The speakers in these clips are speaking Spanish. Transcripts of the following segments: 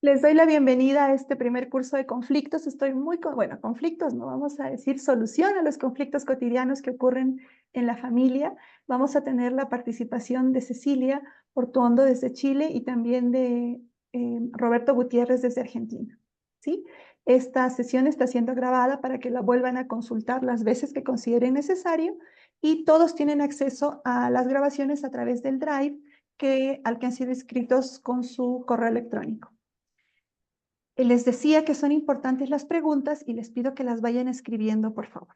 Les doy la bienvenida a este primer curso de conflictos. Estoy bueno, conflictos, no vamos a decir solución a los conflictos cotidianos que ocurren en la familia. Vamos a tener la participación de Cecilia Portuondo desde Chile y también de Roberto Gutiérrez desde Argentina. ¿Sí? Esta sesión está siendo grabada para que la vuelvan a consultar las veces que consideren necesario y todos tienen acceso a las grabaciones a través del Drive al que han sido inscritos con su correo electrónico. Les decía que son importantes las preguntas y les pido que las vayan escribiendo, por favor.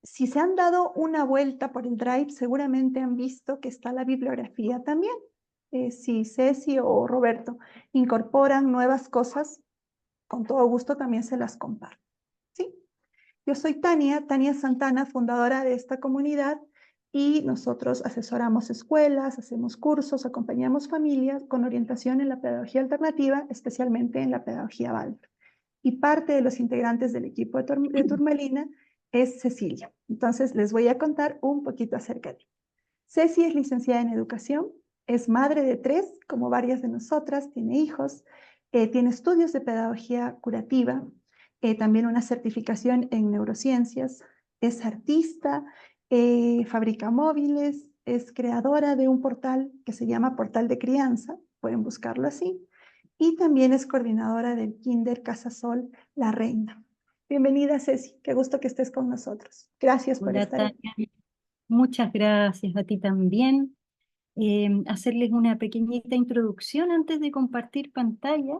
Si se han dado una vuelta por el Drive, seguramente han visto que está la bibliografía también. Si Ceci o Roberto incorporan nuevas cosas, con todo gusto también se las comparto. ¿Sí? Yo soy Tania Santana, fundadora de esta comunidad, y nosotros asesoramos escuelas, hacemos cursos, acompañamos familias con orientación en la pedagogía alternativa, especialmente en la pedagogía Waldorf. Y parte de los integrantes del equipo de Turmalina es Cecilia. Entonces les voy a contar un poquito acerca de ella. Ceci es licenciada en educación, es madre de 3, como varias de nosotras, tiene hijos, tiene estudios de pedagogía curativa, también una certificación en neurociencias, es artista, fabrica móviles, es creadora de un portal que se llama Portal de Crianza, pueden buscarlo así, y también es coordinadora del Kinder Casa Sol La Reina. Bienvenida, Ceci, qué gusto que estés con nosotros. Gracias por Hola estar aquí. Tania, muchas gracias a ti también. Hacerles una pequeñita introducción antes de compartir pantalla.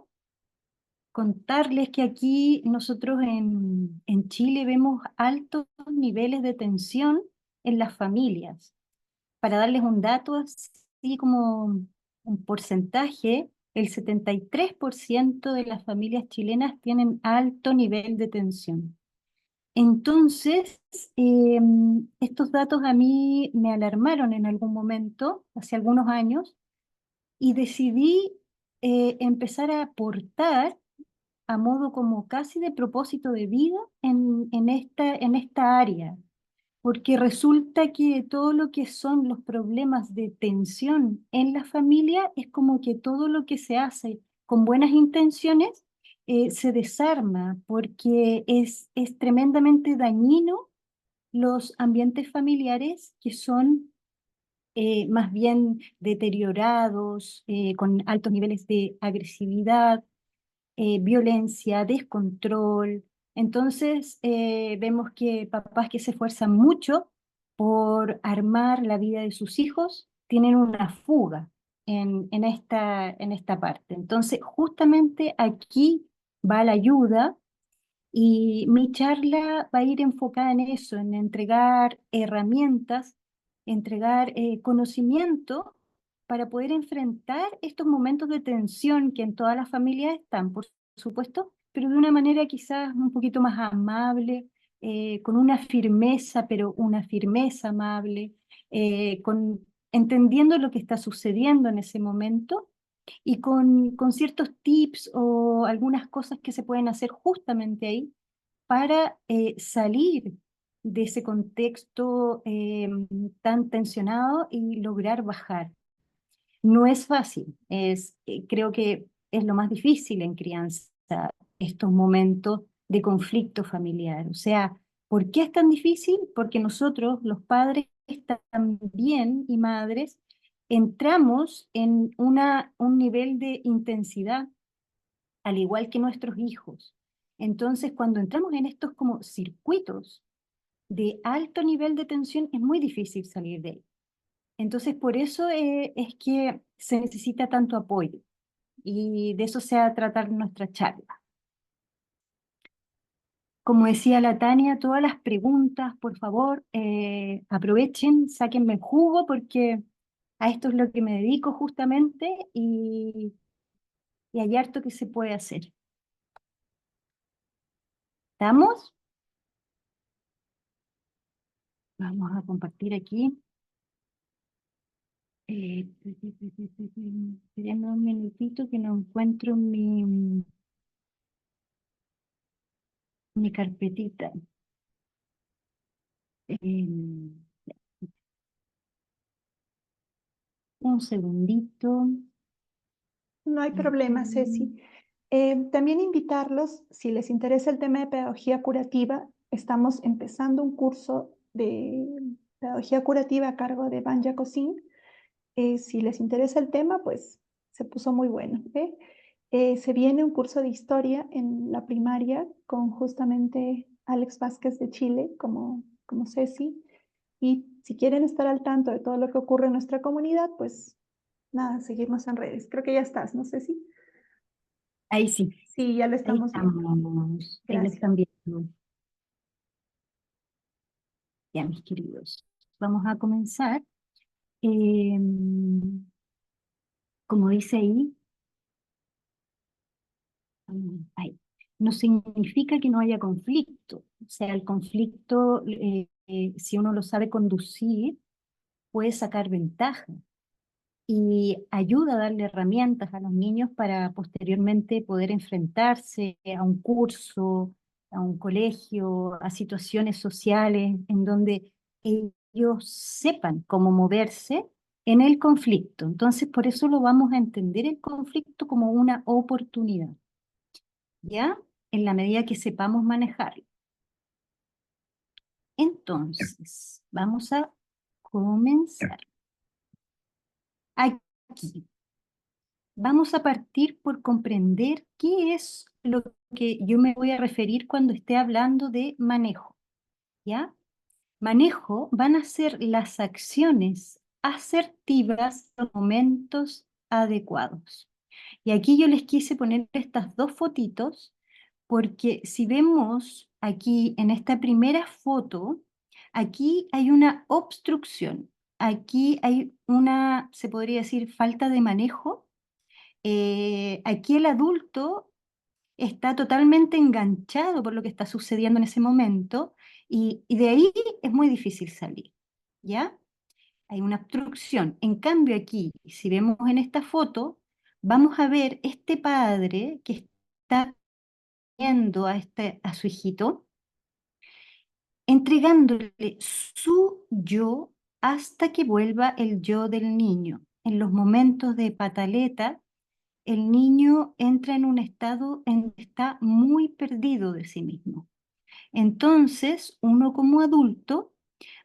Contarles que aquí nosotros en Chile vemos altos niveles de tensión en las familias. Para darles un dato así como un porcentaje, el 73% de las familias chilenas tienen alto nivel de tensión. Entonces, estos datos a mí me alarmaron en algún momento, hace algunos años, y decidí empezar a aportar a modo como casi de propósito de vida en esta área, porque resulta que todo lo que son los problemas de tensión en la familia es como que todo lo que se hace con buenas intenciones se desarma, porque es tremendamente dañino los ambientes familiares que son más bien deteriorados, con altos niveles de agresividad, violencia, descontrol. Entonces, vemos que papás que se esfuerzan mucho por armar la vida de sus hijos tienen una fuga en esta parte. Entonces, justamente aquí va la ayuda y mi charla va a ir enfocada en eso, en entregar herramientas, entregar conocimiento para poder enfrentar estos momentos de tensión que en todas las familias están, por supuesto, pero de una manera quizás un poquito más amable, con una firmeza, pero una firmeza amable, entendiendo lo que está sucediendo en ese momento y con ciertos tips o algunas cosas que se pueden hacer justamente ahí para salir de ese contexto tan tensionado y lograr bajar. No es fácil, creo que es lo más difícil en crianza, estos momentos de conflicto familiar. O sea, ¿por qué es tan difícil? Porque nosotros, los padres también y madres, entramos en un nivel de intensidad, al igual que nuestros hijos. Entonces, cuando entramos en estos como circuitos de alto nivel de tensión, es muy difícil salir de ahí. Entonces, por eso es que se necesita tanto apoyo. Y de eso se va a tratar nuestra charla. Como decía la Tania, todas las preguntas, por favor, aprovechen, sáquenme el jugo, porque a esto es lo que me dedico justamente y hay harto que se puede hacer. ¿Estamos? Vamos a compartir aquí. Espérenme un minutito que no encuentro mi carpetita. Eh, un segundito. No hay problema, Ceci. También invitarlos, si les interesa el tema de pedagogía curativa, estamos empezando un curso de pedagogía curativa a cargo de Banja Cosin. Si les interesa el tema, pues se puso muy bueno. Se viene un curso de historia en la primaria con justamente Alex Vázquez de Chile como Ceci. Y si quieren estar al tanto de todo lo que ocurre en nuestra comunidad, pues nada, seguirnos en redes. Creo que ya estás, ¿no, Ceci? Ahí sí, Sí, ya lo ahí estamos viendo. estamos, ahí lo Gracias. están viendo. Ya, mis queridos, vamos a comenzar. Como dice ahí, ahí, no significa que no haya conflicto. O sea, el conflicto, si uno lo sabe conducir, puede sacar ventaja y ayuda a darle herramientas a los niños para posteriormente poder enfrentarse a un curso, a un colegio, a situaciones sociales en donde ellos sepan cómo moverse en el conflicto. Entonces, por eso lo vamos a entender el conflicto como una oportunidad, ¿ya? En la medida que sepamos manejarlo. Entonces, vamos a comenzar. Aquí. Vamos a partir por comprender qué es lo que yo me voy a referir cuando esté hablando de manejo, ¿ya? Manejo van a ser las acciones asertivas en los momentos adecuados. Y aquí yo les quise poner estas dos fotitos porque si vemos aquí en esta primera foto, aquí hay una obstrucción, aquí hay una, se podría decir, falta de manejo. Aquí el adulto está totalmente enganchado por lo que está sucediendo en ese momento y de ahí es muy difícil salir, ¿ya? Hay una obstrucción. En cambio aquí, si vemos en esta foto, vamos a ver este padre que está viendo a su hijito, entregándole su yo hasta que vuelva el yo del niño. En los momentos de pataleta, el niño entra en un estado en que está muy perdido de sí mismo. Entonces, uno como adulto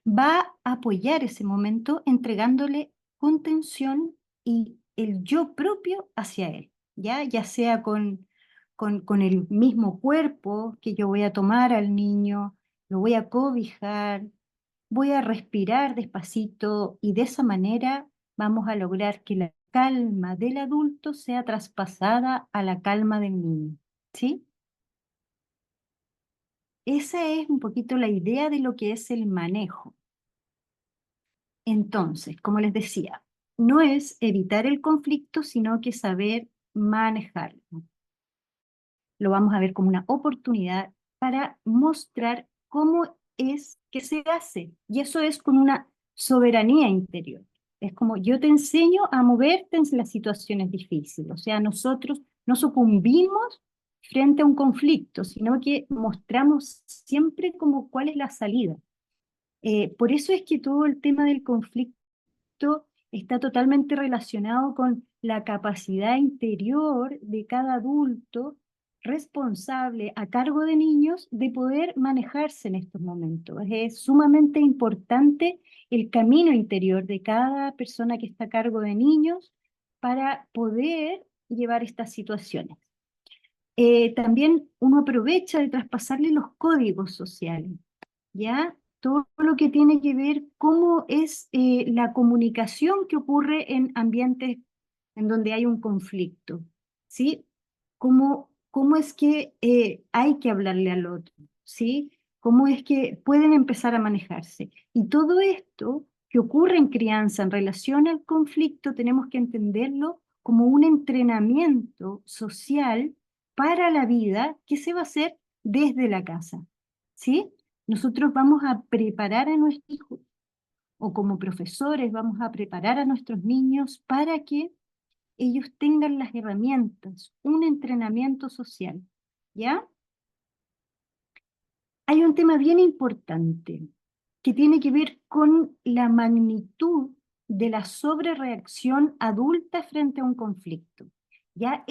va a apoyar ese momento entregándole contención y el yo propio hacia él, ya sea con el mismo cuerpo que yo voy a tomar al niño, lo voy a cobijar, voy a respirar despacito y de esa manera vamos a lograr que la calma del adulto sea traspasada a la calma del niño, ¿sí? Esa es un poquito la idea de lo que es el manejo. Entonces, como les decía, no es evitar el conflicto, sino que saber manejarlo. Lo vamos a ver como una oportunidad para mostrar cómo es que se hace. Y eso es con una soberanía interior. Es como yo te enseño a moverte en las situaciones difíciles. O sea, nosotros no sucumbimos frente a un conflicto, sino que mostramos siempre como cuál es la salida. Por eso es que todo el tema del conflicto está totalmente relacionado con la capacidad interior de cada adulto responsable a cargo de niños de poder manejarse en estos momentos. Es sumamente importante el camino interior de cada persona que está a cargo de niños para poder llevar estas situaciones. También uno aprovecha de traspasarle los códigos sociales, ¿ya? Todo lo que tiene que ver cómo es la comunicación que ocurre en ambientes en donde hay un conflicto, ¿sí? Cómo es que hay que hablarle al otro, ¿sí? Cómo es que pueden empezar a manejarse. Y todo esto que ocurre en crianza en relación al conflicto tenemos que entenderlo como un entrenamiento social para la vida que se va a hacer desde la casa, ¿sí? Nosotros vamos a preparar a nuestros hijos o como profesores vamos a preparar a nuestros niños para que ellos tengan las herramientas, un entrenamiento social, ¿ya? Hay un tema bien importante que tiene que ver con la magnitud de la sobrereacción adulta frente a un conflicto. ¿ya?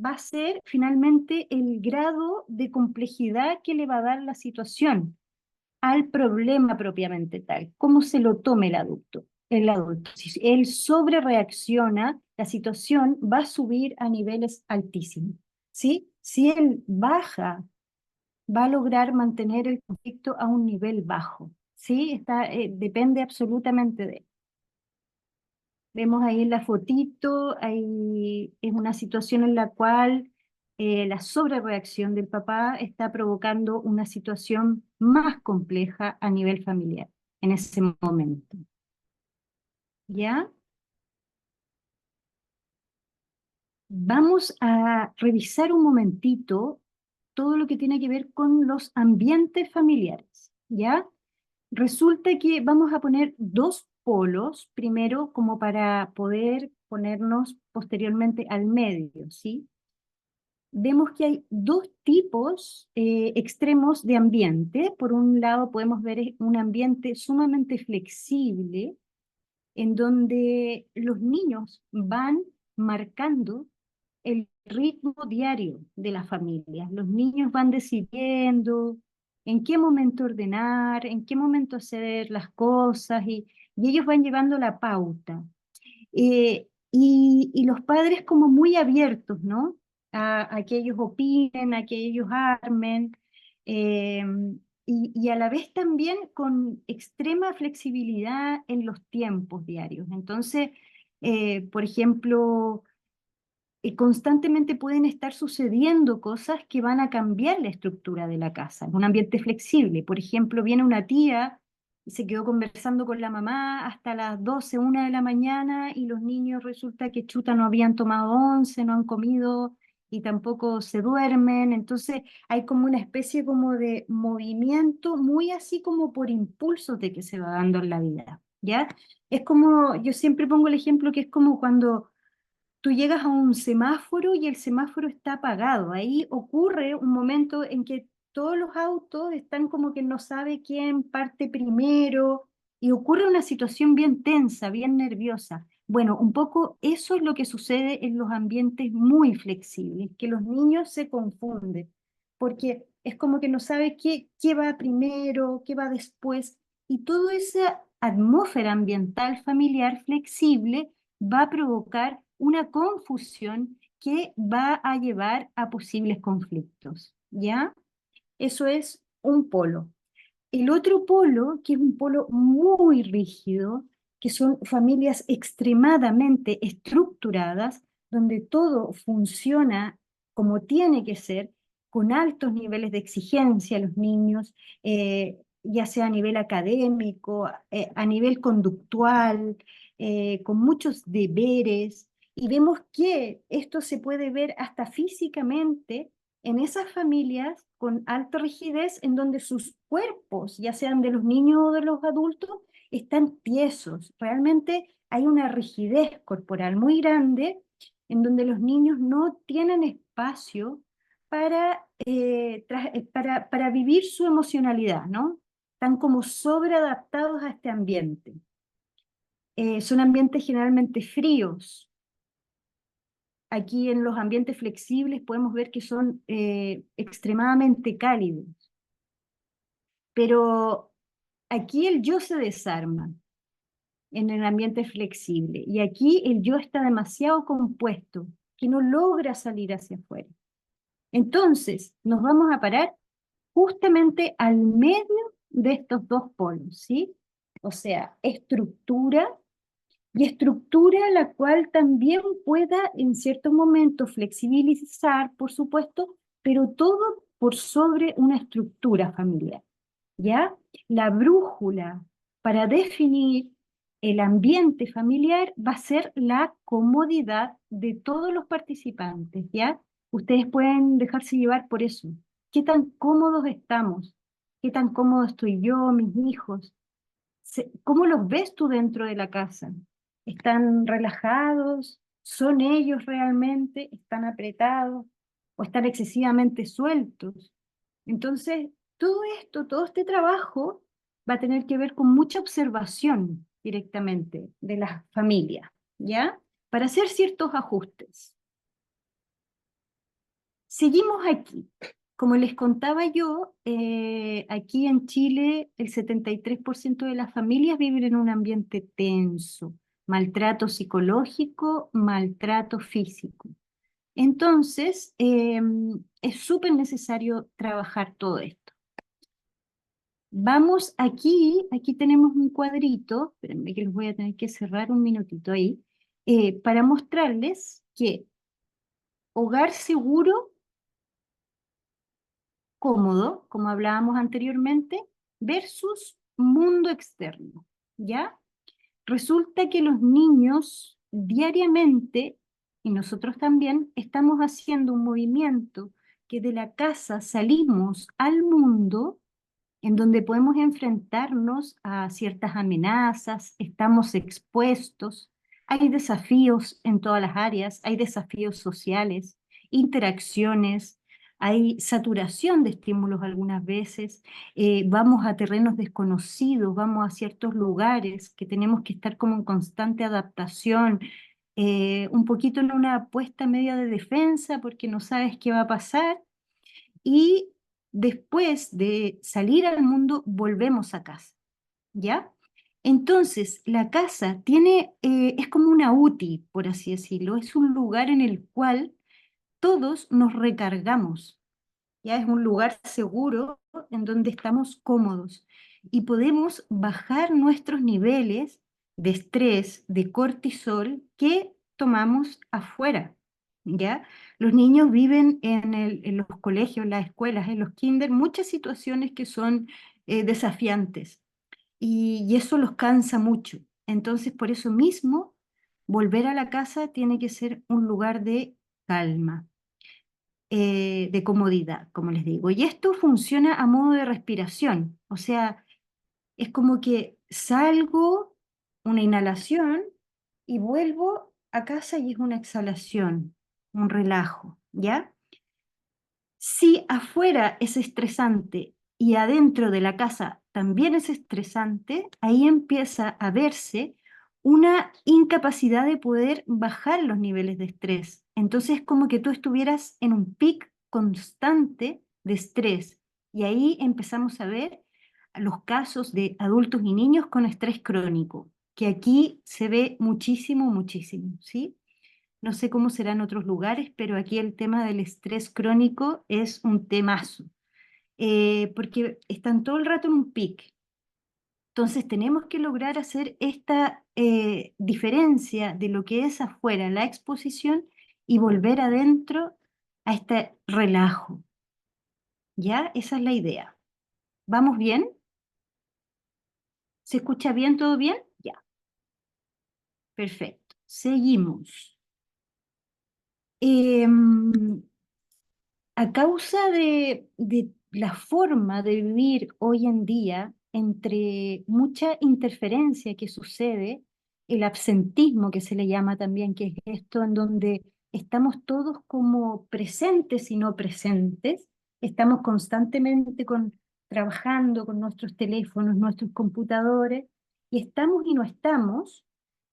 Va a ser finalmente el grado de complejidad que le va a dar la situación al problema propiamente tal, cómo se lo tome el adulto. El adulto, si él sobre reacciona, la situación va a subir a niveles altísimos, ¿sí? Si él baja, va a lograr mantener el conflicto a un nivel bajo, ¿sí? Depende absolutamente de él. Vemos ahí en la fotito, ahí es una situación en la cual la sobrereacción del papá está provocando una situación más compleja a nivel familiar en ese momento. ¿Ya? Vamos a revisar un momentito todo lo que tiene que ver con los ambientes familiares. ¿Ya? Resulta que vamos a poner dos polos, primero como para poder ponernos posteriormente al medio, ¿sí? Vemos que hay dos tipos extremos de ambiente. Por un lado podemos ver un ambiente sumamente flexible, en donde los niños van marcando el ritmo diario de la familia. Los niños van decidiendo en qué momento ordenar, en qué momento hacer las cosas, y ellos van llevando la pauta. Y los padres como muy abiertos, ¿no? A que ellos opinen, a que ellos armen, eh, y a la vez también con extrema flexibilidad en los tiempos diarios. Entonces, por ejemplo, constantemente pueden estar sucediendo cosas que van a cambiar la estructura de la casa, en un ambiente flexible. Por ejemplo, viene una tía y se quedó conversando con la mamá hasta las 12, 1 de la mañana, y los niños resulta que chuta no habían tomado once, no han comido y tampoco se duermen. Entonces hay como una especie como de movimiento muy así como por impulsos de que se va dando en la vida, ¿ya? Es como, yo siempre pongo el ejemplo que es como cuando tú llegas a un semáforo y el semáforo está apagado. Ahí ocurre un momento en que todos los autos están como que no sabe quién parte primero, y ocurre una situación bien tensa, bien nerviosa. Bueno, un poco eso es lo que sucede en los ambientes muy flexibles, que los niños se confunden, porque es como que no sabe qué va primero, qué va después, y toda esa atmósfera ambiental familiar flexible va a provocar una confusión que va a llevar a posibles conflictos, ¿ya? Eso es un polo. El otro polo, que es un polo muy rígido, que son familias extremadamente estructuradas, donde todo funciona como tiene que ser, con altos niveles de exigencia a los niños, ya sea a nivel académico, a nivel conductual, con muchos deberes, y vemos que esto se puede ver hasta físicamente en esas familias con alta rigidez, en donde sus cuerpos, ya sean de los niños o de los adultos, están tiesos. Realmente hay una rigidez corporal muy grande, en donde los niños no tienen espacio para vivir su emocionalidad, ¿no? Están como sobreadaptados a este ambiente. Son ambientes generalmente fríos. Aquí en los ambientes flexibles podemos ver que son extremadamente cálidos, pero aquí el yo se desarma en el ambiente flexible, y aquí el yo está demasiado compuesto, que no logra salir hacia afuera. Entonces nos vamos a parar justamente al medio de estos dos polos, ¿sí? O sea, estructura, y estructura la cual también pueda en ciertos momentos flexibilizar, por supuesto, pero todo por sobre una estructura familiar, ¿ya? La brújula para definir el ambiente familiar va a ser la comodidad de todos los participantes, ¿ya? Ustedes pueden dejarse llevar por eso. ¿Qué tan cómodos estamos? ¿Qué tan cómodo estoy yo, mis hijos? ¿Cómo los ves tú dentro de la casa? ¿Están relajados? ¿Son ellos realmente? ¿Están apretados? ¿O están excesivamente sueltos? Entonces, todo esto, todo este trabajo va a tener que ver con mucha observación directamente de la familia, ¿ya? Para hacer ciertos ajustes. Seguimos aquí. Como les contaba yo, aquí en Chile el 73% de las familias viven en un ambiente tenso, maltrato psicológico, maltrato físico. Entonces, es súper necesario trabajar todo esto. Vamos aquí tenemos un cuadrito, espérenme que los voy a tener que cerrar un minutito ahí, para mostrarles que hogar seguro, cómodo, como hablábamos anteriormente, versus mundo externo, ¿ya? Resulta que los niños diariamente, y nosotros también, estamos haciendo un movimiento que de la casa salimos al mundo en donde podemos enfrentarnos a ciertas amenazas, estamos expuestos, hay desafíos en todas las áreas, hay desafíos sociales, interacciones, hay saturación de estímulos algunas veces, vamos a terrenos desconocidos, vamos a ciertos lugares que tenemos que estar como en constante adaptación, un poquito en una apuesta media de defensa porque no sabes qué va a pasar, y después de salir al mundo volvemos a casa, ¿ya? Entonces, la casa es como una UTI, por así decirlo, es un lugar en el cual todos nos recargamos, ¿ya? Es un lugar seguro en donde estamos cómodos y podemos bajar nuestros niveles de estrés, de cortisol que tomamos afuera, ¿ya? Los niños viven en los colegios, en las escuelas, en los kinder, muchas situaciones que son desafiantes y eso los cansa mucho. Entonces, por eso mismo, volver a la casa tiene que ser un lugar de calma, de comodidad, como les digo. Y esto funciona a modo de respiración, o sea, es como que salgo, una inhalación, y vuelvo a casa y es una exhalación, un relajo, ¿ya? Si afuera es estresante y adentro de la casa también es estresante, ahí empieza a verse una incapacidad de poder bajar los niveles de estrés. Entonces es como que tú estuvieras en un pic constante de estrés. Y ahí empezamos a ver los casos de adultos y niños con estrés crónico, que aquí se ve muchísimo, muchísimo, ¿sí? No sé cómo será en otros lugares, pero aquí el tema del estrés crónico es un temazo, porque están todo el rato en un pic. Entonces tenemos que lograr hacer esta diferencia de lo que es afuera, la exposición, y volver adentro a este relajo. ¿Ya? Esa es la idea. ¿Vamos bien? ¿Se escucha bien? ¿Todo bien? Ya, perfecto. Seguimos. Em, A causa de la forma de vivir hoy en día, entre mucha interferencia que sucede, el absentismo que se le llama también, que es esto en donde estamos todos como presentes y no presentes, estamos constantemente trabajando con nuestros teléfonos, nuestros computadores, y estamos y no estamos,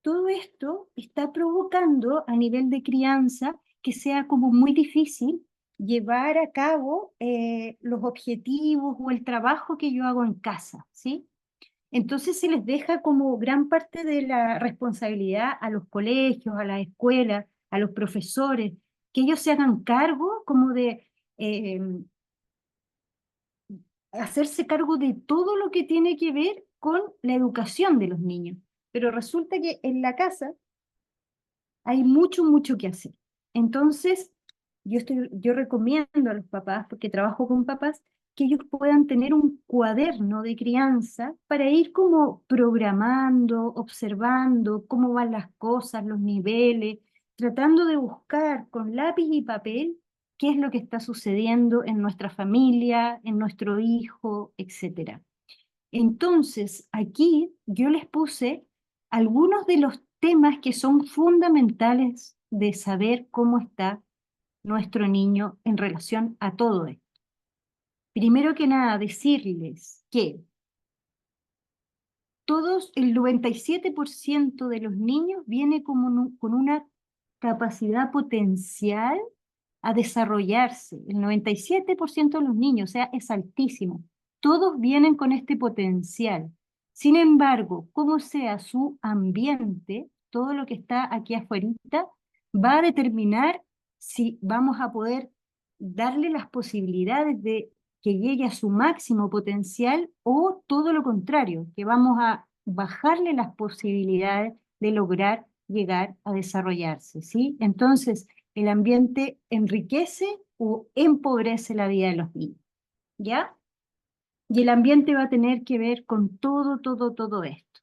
todo esto está provocando a nivel de crianza que sea como muy difícil llevar a cabo los objetivos o el trabajo que yo hago en casa, ¿sí? Entonces se les deja como gran parte de la responsabilidad a los colegios, a las escuelas, a los profesores, que ellos se hagan cargo como de eh, hacerse cargo de todo lo que tiene que ver con la educación de los niños. Pero resulta que en la casa hay mucho, mucho que hacer. Entonces, yo recomiendo a los papás, porque trabajo con papás, que ellos puedan tener un cuaderno de crianza para ir como programando, observando cómo van las cosas, los niveles, tratando de buscar con lápiz y papel qué es lo que está sucediendo en nuestra familia, en nuestro hijo, etcétera. Entonces, aquí yo les puse algunos de los temas que son fundamentales de saber cómo está nuestro niño en relación a todo esto. Primero que nada, decirles que el 97% de los niños viene con una capacidad potencial a desarrollarse. El 97% de los niños, o sea, es altísimo. Todos vienen con este potencial. Sin embargo, como sea su ambiente, todo lo que está aquí afuera, va a determinar si vamos a poder darle las posibilidades de que llegue a su máximo potencial o todo lo contrario, que vamos a bajarle las posibilidades de lograr llegar a desarrollarse, ¿sí? Entonces, el ambiente enriquece o empobrece la vida de los niños, ¿ya? Y el ambiente va a tener que ver con todo esto.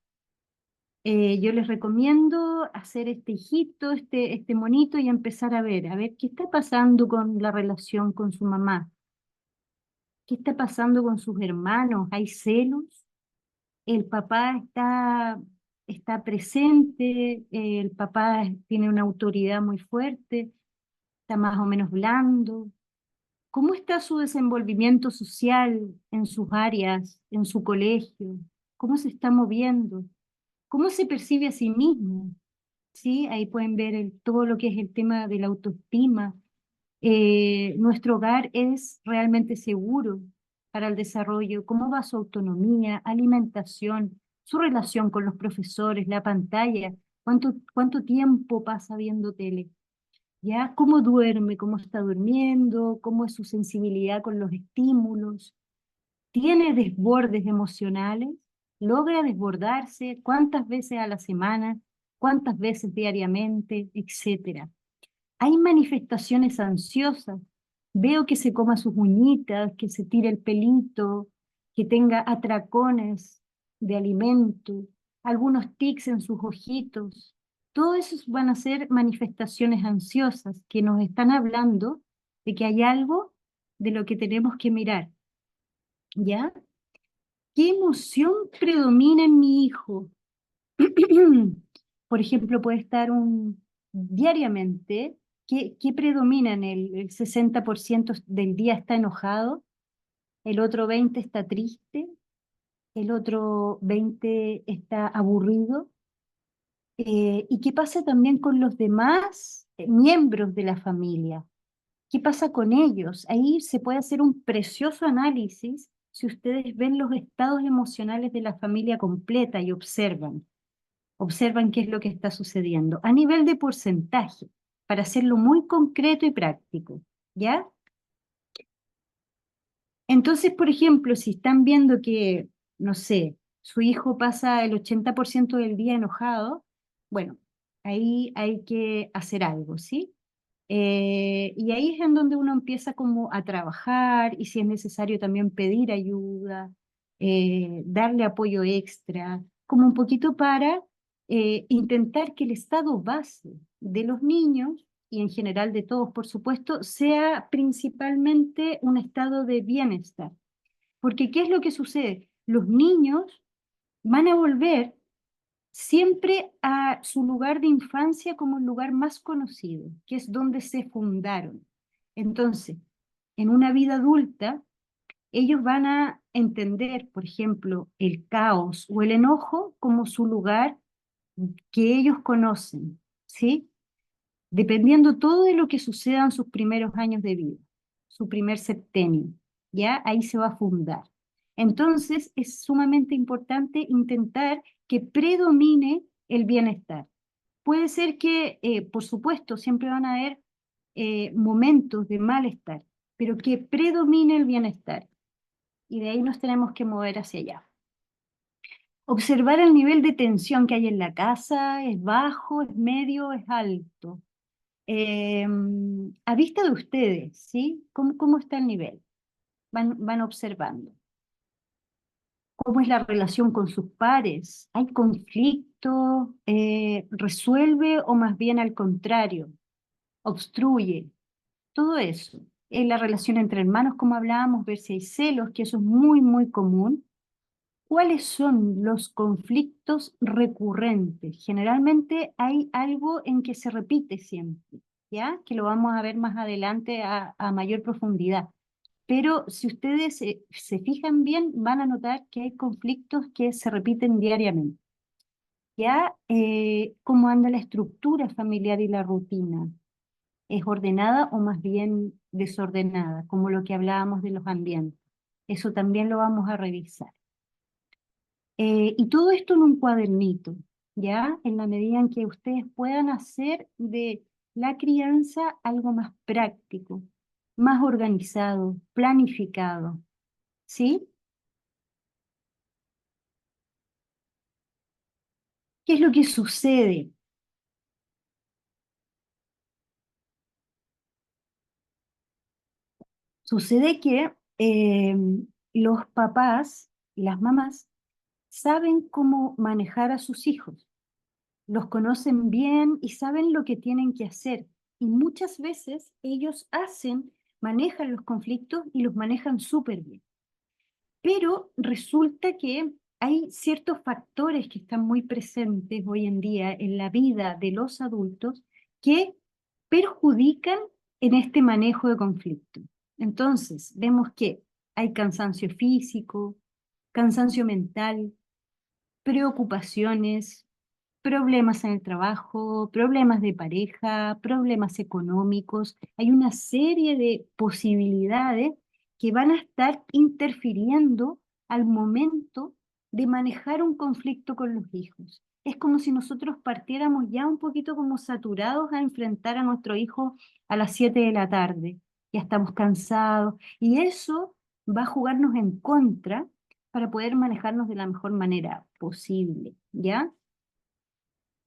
Yo les recomiendo hacer este hijito, este monito y empezar a ver qué está pasando con la relación con su mamá, qué está pasando con sus hermanos, ¿hay celos? El papá está presente, el papá tiene una autoridad muy fuerte, está más o menos blando. ¿Cómo está su desenvolvimiento social en sus áreas, en su colegio? ¿Cómo se está moviendo? ¿Cómo se percibe a sí mismo? ¿Sí? Ahí pueden ver todo lo que es el tema de la autoestima. Nuestro hogar es realmente seguro para el desarrollo. ¿Cómo va su autonomía, alimentación, su relación con los profesores, la pantalla? ¿Cuánto tiempo pasa viendo tele? ¿Ya? ¿Cómo duerme? ¿Cómo está durmiendo? ¿Cómo es su sensibilidad con los estímulos? ¿Tiene desbordes emocionales? ¿Logra desbordarse? ¿Cuántas veces a la semana? ¿Cuántas veces diariamente? Etcétera. Hay manifestaciones ansiosas. Veo que se coma sus uñitas, que se tire el pelito, que tenga atracones de alimento, algunos tics en sus ojitos. Todo eso van a ser manifestaciones ansiosas que nos están hablando de que hay algo de lo que tenemos que mirar. ¿Ya? ¿Qué emoción predomina en mi hijo? Por ejemplo, puede estar diariamente, ¿qué predomina en él? El 60% del día está enojado, el otro 20% está triste, el otro 20% está aburrido. ¿Y qué pasa también con los demás miembros de la familia? ¿Qué pasa con ellos? Ahí se puede hacer un precioso análisis si ustedes ven los estados emocionales de la familia completa y observan qué es lo que está sucediendo a nivel de porcentaje, para hacerlo muy concreto y práctico, ¿ya? Entonces, por ejemplo, si están viendo que, no sé, su hijo pasa el 80% del día enojado, bueno, ahí hay que hacer algo, ¿sí? Y ahí es en donde uno empieza como a trabajar y si es necesario también pedir ayuda, darle apoyo extra, como un poquito para intentar que el estado base de los niños y en general de todos, por supuesto, sea principalmente un estado de bienestar. Porque ¿qué es lo que sucede? Los niños van a volver siempre a su lugar de infancia como el lugar más conocido, que es donde se fundaron. Entonces, en una vida adulta, ellos van a entender, por ejemplo, el caos o el enojo como su lugar que ellos conocen, ¿sí? Dependiendo todo de lo que suceda en sus primeros años de vida, su primer septenio, ¿ya? Ahí se va a fundar. Entonces, es sumamente importante intentar que predomine el bienestar. Puede ser que, por supuesto, siempre van a haber momentos de malestar, pero que predomine el bienestar. Y de ahí nos tenemos que mover hacia allá. Observar el nivel de tensión que hay en la casa, es bajo, es medio, es alto. A vista de ustedes, ¿sí? ¿Cómo está el nivel? Van observando. ¿Cómo es la relación con sus pares? ¿Hay conflicto? ¿Resuelve o más bien al contrario? ¿Obstruye? Todo eso. En la relación entre hermanos, como hablábamos, ver si hay celos, que eso es muy común. ¿Cuáles son los conflictos recurrentes? Generalmente hay algo en que se repite siempre, ¿ya? Que lo vamos a ver más adelante a mayor profundidad. Pero si ustedes se fijan bien, van a notar que hay conflictos que se repiten diariamente. ¿Ya? ¿Cómo anda la estructura familiar y la rutina? ¿Es ordenada o más bien desordenada? Como lo que hablábamos de los ambientes. Eso también lo vamos a revisar. Y todo esto en un cuadernito, ¿ya? En la medida en que ustedes puedan hacer de la crianza algo más práctico, más organizado, planificado, ¿sí? ¿Qué es lo que sucede? Sucede que los papás y las mamás saben cómo manejar a sus hijos, los conocen bien y saben lo que tienen que hacer. Y muchas veces ellos manejan los conflictos y los manejan súper bien. Pero resulta que hay ciertos factores que están muy presentes hoy en día en la vida de los adultos que perjudican en este manejo de conflicto. Entonces, vemos que hay cansancio físico, cansancio mental, preocupaciones, problemas en el trabajo, problemas de pareja, problemas económicos. Hay una serie de posibilidades que van a estar interfiriendo al momento de manejar un conflicto con los hijos. Es como si nosotros partiéramos ya un poquito como saturados a enfrentar a nuestro hijo a las 7 de la tarde. Ya estamos cansados y eso va a jugarnos en contra para poder manejarnos de la mejor manera posible, ¿ya?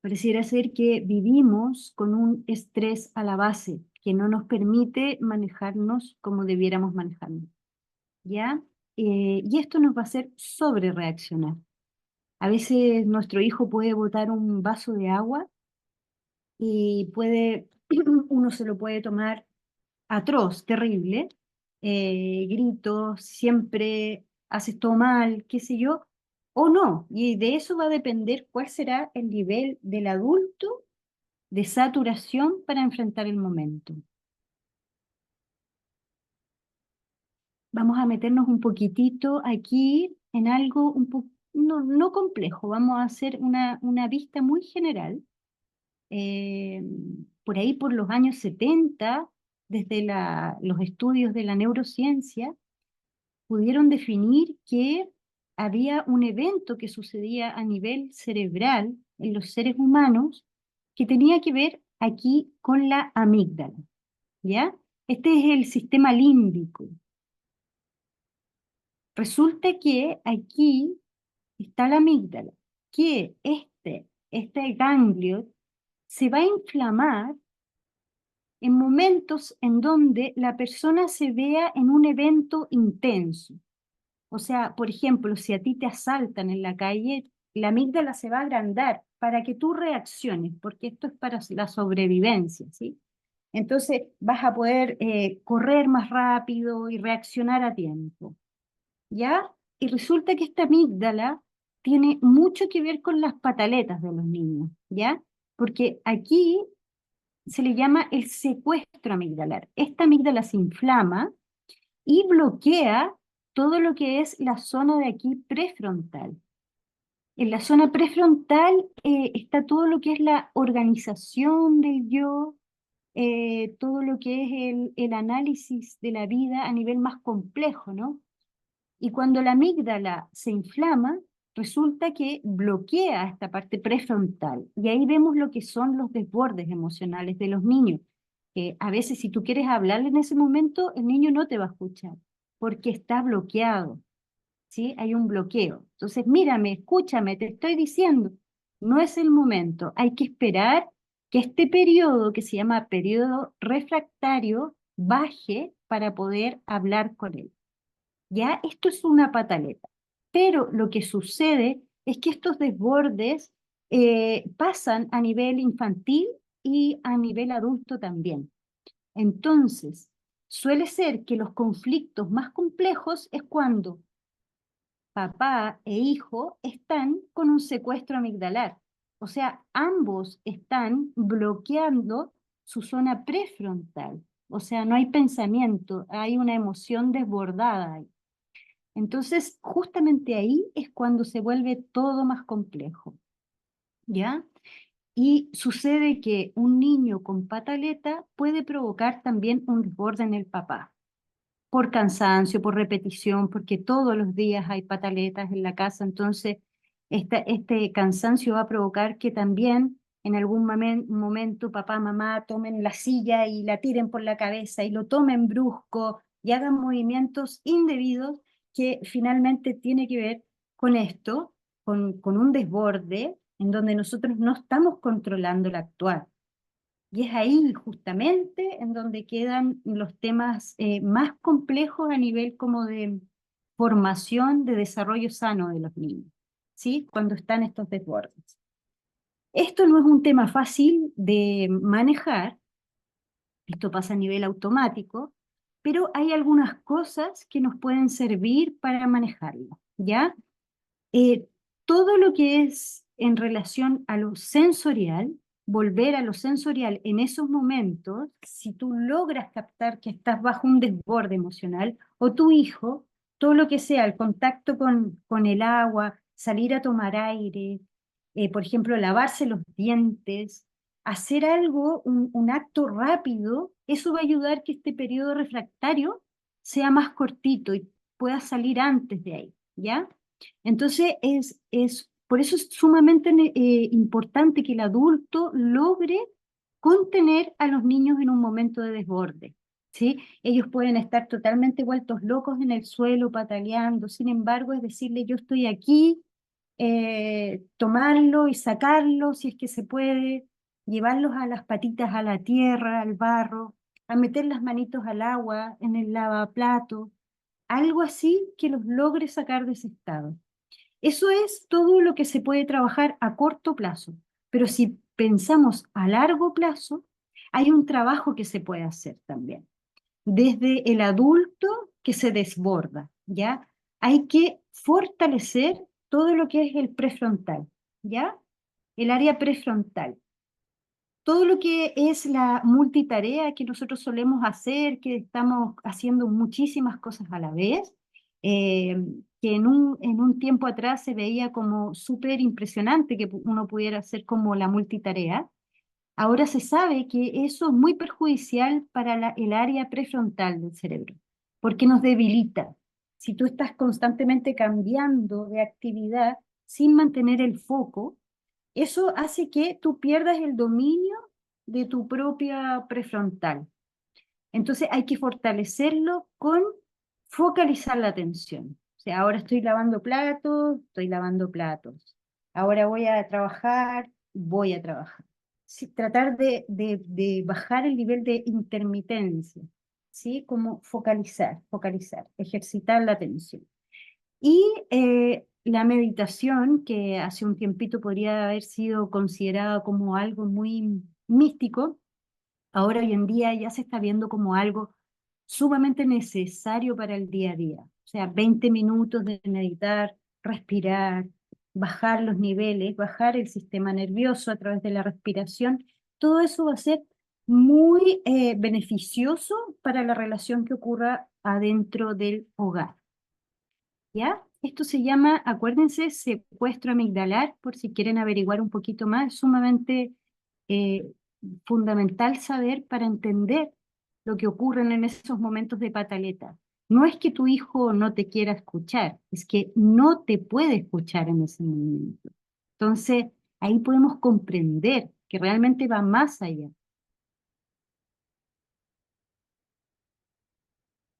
Pareciera ser que vivimos con un estrés a la base que no nos permite manejarnos como debiéramos manejarnos, ¿ya? Y esto nos va a hacer sobre reaccionar. A veces nuestro hijo puede botar un vaso de agua y uno se lo puede tomar atroz, terrible, gritos, siempre haces todo mal, qué sé yo, o no. Y de eso va a depender cuál será el nivel del adulto de saturación para enfrentar el momento. Vamos a meternos un poquitito aquí en algo no complejo, vamos a hacer una vista muy general. Eh, por ahí por los años 70, desde los estudios de la neurociencia, pudieron definir que había un evento que sucedía a nivel cerebral en los seres humanos que tenía que ver aquí con la amígdala, ¿ya? Este es el sistema límbico. Resulta que aquí está la amígdala, que este ganglio se va a inflamar en momentos en donde la persona se vea en un evento intenso. O sea, por ejemplo, si a ti te asaltan en la calle, la amígdala se va a agrandar para que tú reacciones, porque esto es para la sobrevivencia, ¿sí? Entonces vas a poder correr más rápido y reaccionar a tiempo, ¿ya? Y resulta que esta amígdala tiene mucho que ver con las pataletas de los niños, ¿ya? Porque aquí se le llama el secuestro amigdalar. Esta amígdala se inflama y bloquea todo lo que es la zona de aquí prefrontal. En la zona prefrontal está todo lo que es la organización del yo, todo lo que es el análisis de la vida a nivel más complejo, ¿no? Y cuando la amígdala se inflama, resulta que bloquea esta parte prefrontal. Y ahí vemos lo que son los desbordes emocionales de los niños. Que a veces si tú quieres hablarle en ese momento, el niño no te va a escuchar, porque está bloqueado, ¿sí? Hay un bloqueo. Entonces, mírame, escúchame, te estoy diciendo, no es el momento. Hay que esperar que este periodo, que se llama periodo refractario, baje para poder hablar con él. ¿Ya? Esto es una pataleta. Pero lo que sucede es que estos desbordes pasan a nivel infantil y a nivel adulto también. Entonces, suele ser que los conflictos más complejos es cuando papá e hijo están con un secuestro amigdalar. O sea, ambos están bloqueando su zona prefrontal. O sea, no hay pensamiento, hay una emoción desbordada ahí. Entonces, justamente ahí es cuando se vuelve todo más complejo, ¿ya? Y sucede que un niño con pataleta puede provocar también un desborde en el papá, por cansancio, por repetición, porque todos los días hay pataletas en la casa, entonces este cansancio va a provocar que también en algún momento papá, mamá tomen la silla y la tiren por la cabeza y lo tomen brusco y hagan movimientos indebidos que finalmente tiene que ver con esto, con un desborde en donde nosotros no estamos controlando el actuar. Y es ahí justamente en donde quedan los temas más complejos a nivel como de formación, de desarrollo sano de los niños, ¿sí? Cuando están estos desbordes. Esto no es un tema fácil de manejar, esto pasa a nivel automático, pero hay algunas cosas que nos pueden servir para manejarlo, ¿ya? eh, Todo lo que es en relación a lo sensorial, volver a lo sensorial en esos momentos, si tú logras captar que estás bajo un desborde emocional, o tu hijo, todo lo que sea el contacto con el agua, salir a tomar aire, por ejemplo, lavarse los dientes, hacer algo, un acto rápido, eso va a ayudar que este periodo refractario sea más cortito y pueda salir antes de ahí, ¿ya? Entonces, por eso es sumamente importante que el adulto logre contener a los niños en un momento de desborde, ¿sí? Ellos pueden estar totalmente vueltos locos en el suelo, pataleando, sin embargo, es decirle, yo estoy aquí, tomarlo y sacarlo, si es que se puede, llevarlos a las patitas a la tierra, al barro, a meter las manitos al agua, en el lavaplato, algo así que los logre sacar de ese estado. Eso es todo lo que se puede trabajar a corto plazo, pero si pensamos a largo plazo, hay un trabajo que se puede hacer también. Desde el adulto que se desborda, ¿ya? Hay que fortalecer todo lo que es el prefrontal, ¿ya? El área prefrontal, todo lo que es la multitarea que nosotros solemos hacer, que estamos haciendo muchísimas cosas a la vez, eh, que en un tiempo atrás se veía como súper impresionante que uno pudiera hacer como la multitarea. Ahora se sabe que eso es muy perjudicial para el área prefrontal del cerebro, porque nos debilita. Si tú estás constantemente cambiando de actividad sin mantener el foco, eso hace que tú pierdas el dominio de tu propia prefrontal. Entonces hay que fortalecerlo con focalizar la atención. O sea, ahora estoy lavando platos. Ahora voy a trabajar. Sí, tratar de bajar el nivel de intermitencia, ¿sí? Como focalizar, ejercitar la atención. Y la meditación, que hace un tiempito podría haber sido considerada como algo muy místico, ahora hoy en día ya se está viendo como algo sumamente necesario para el día a día. O sea, 20 minutos de meditar, respirar, bajar los niveles, bajar el sistema nervioso a través de la respiración, todo eso va a ser muy beneficioso para la relación que ocurra adentro del hogar. ¿Ya? Esto se llama, acuérdense, secuestro amigdalar, por si quieren averiguar un poquito más, es sumamente eh, fundamental saber para entender lo que ocurre en esos momentos de pataleta. No es que tu hijo no te quiera escuchar, es que no te puede escuchar en ese momento. Entonces, ahí podemos comprender que realmente va más allá.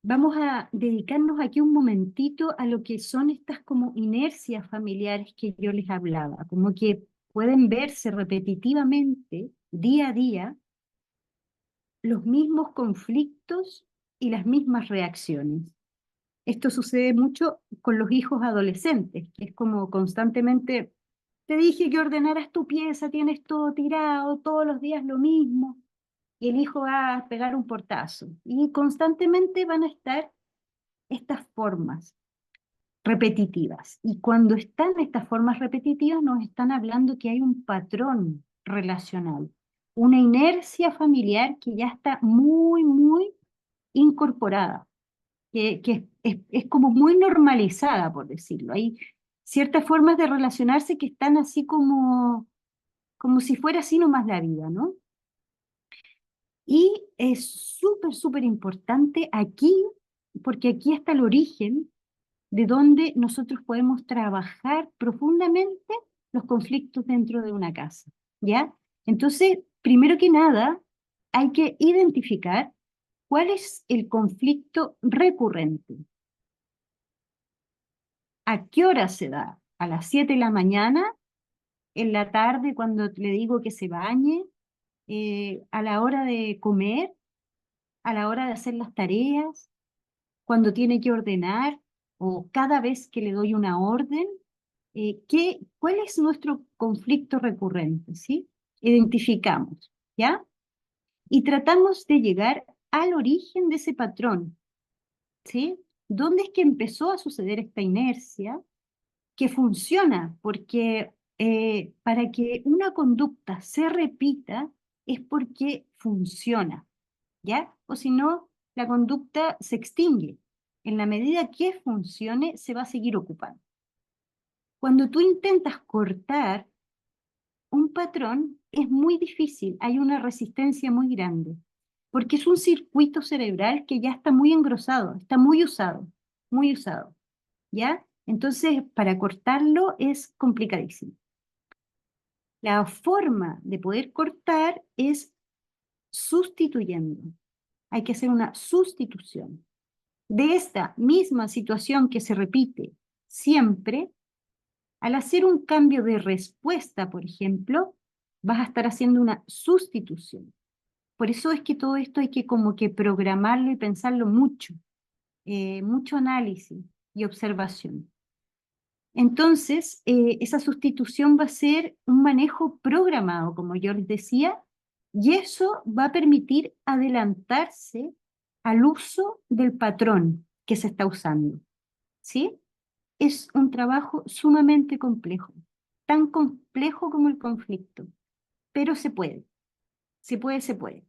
Vamos a dedicarnos aquí un momentito a lo que son estas como inercias familiares que yo les hablaba, como que pueden verse repetitivamente día a día los mismos conflictos y las mismas reacciones. Esto sucede mucho con los hijos adolescentes, que es como constantemente, te dije que ordenaras tu pieza, tienes todo tirado, todos los días lo mismo, y el hijo va a pegar un portazo. Y constantemente van a estar estas formas repetitivas. Y cuando están estas formas repetitivas, nos están hablando que hay un patrón relacional, una inercia familiar que ya está muy, muy incorporada, que es como muy normalizada, por decirlo. Hay ciertas formas de relacionarse que están así como como si fuera así nomás la vida, ¿no? Y es súper, súper importante aquí, porque aquí está el origen de donde nosotros podemos trabajar profundamente los conflictos dentro de una casa, ¿ya? Entonces, primero que nada, hay que identificar cuál es el conflicto recurrente. ¿A qué hora se da? ¿A las 7 de la mañana? ¿En la tarde cuando le digo que se bañe? ¿A la hora de comer? ¿A la hora de hacer las tareas? ¿Cuando tiene que ordenar? ¿O cada vez que le doy una orden? ¿Cuál es nuestro conflicto recurrente? ¿Sí? Identificamos, ¿ya? Y tratamos de llegar al origen de ese patrón, ¿sí? ¿Dónde es que empezó a suceder esta inercia que funciona? Porque para que una conducta se repita es porque funciona, ¿ya? O si no, la conducta se extingue. En la medida que funcione, se va a seguir ocupando. Cuando tú intentas cortar un patrón, es muy difícil, hay una resistencia muy grande, porque es un circuito cerebral que ya está muy engrosado, está muy usado, ¿ya? Entonces, para cortarlo es complicadísimo. La forma de poder cortar es sustituyendo. Hay que hacer una sustitución de esta misma situación que se repite siempre. Al hacer un cambio de respuesta, por ejemplo, vas a estar haciendo una sustitución. Por eso es que todo esto hay que como que programarlo y pensarlo mucho, mucho análisis y observación. Entonces, esa sustitución va a ser un manejo programado, como yo les decía, y eso va a permitir adelantarse al uso del patrón que se está usando, ¿sí? Es un trabajo sumamente complejo, tan complejo como el conflicto, pero se puede, se puede, se puede.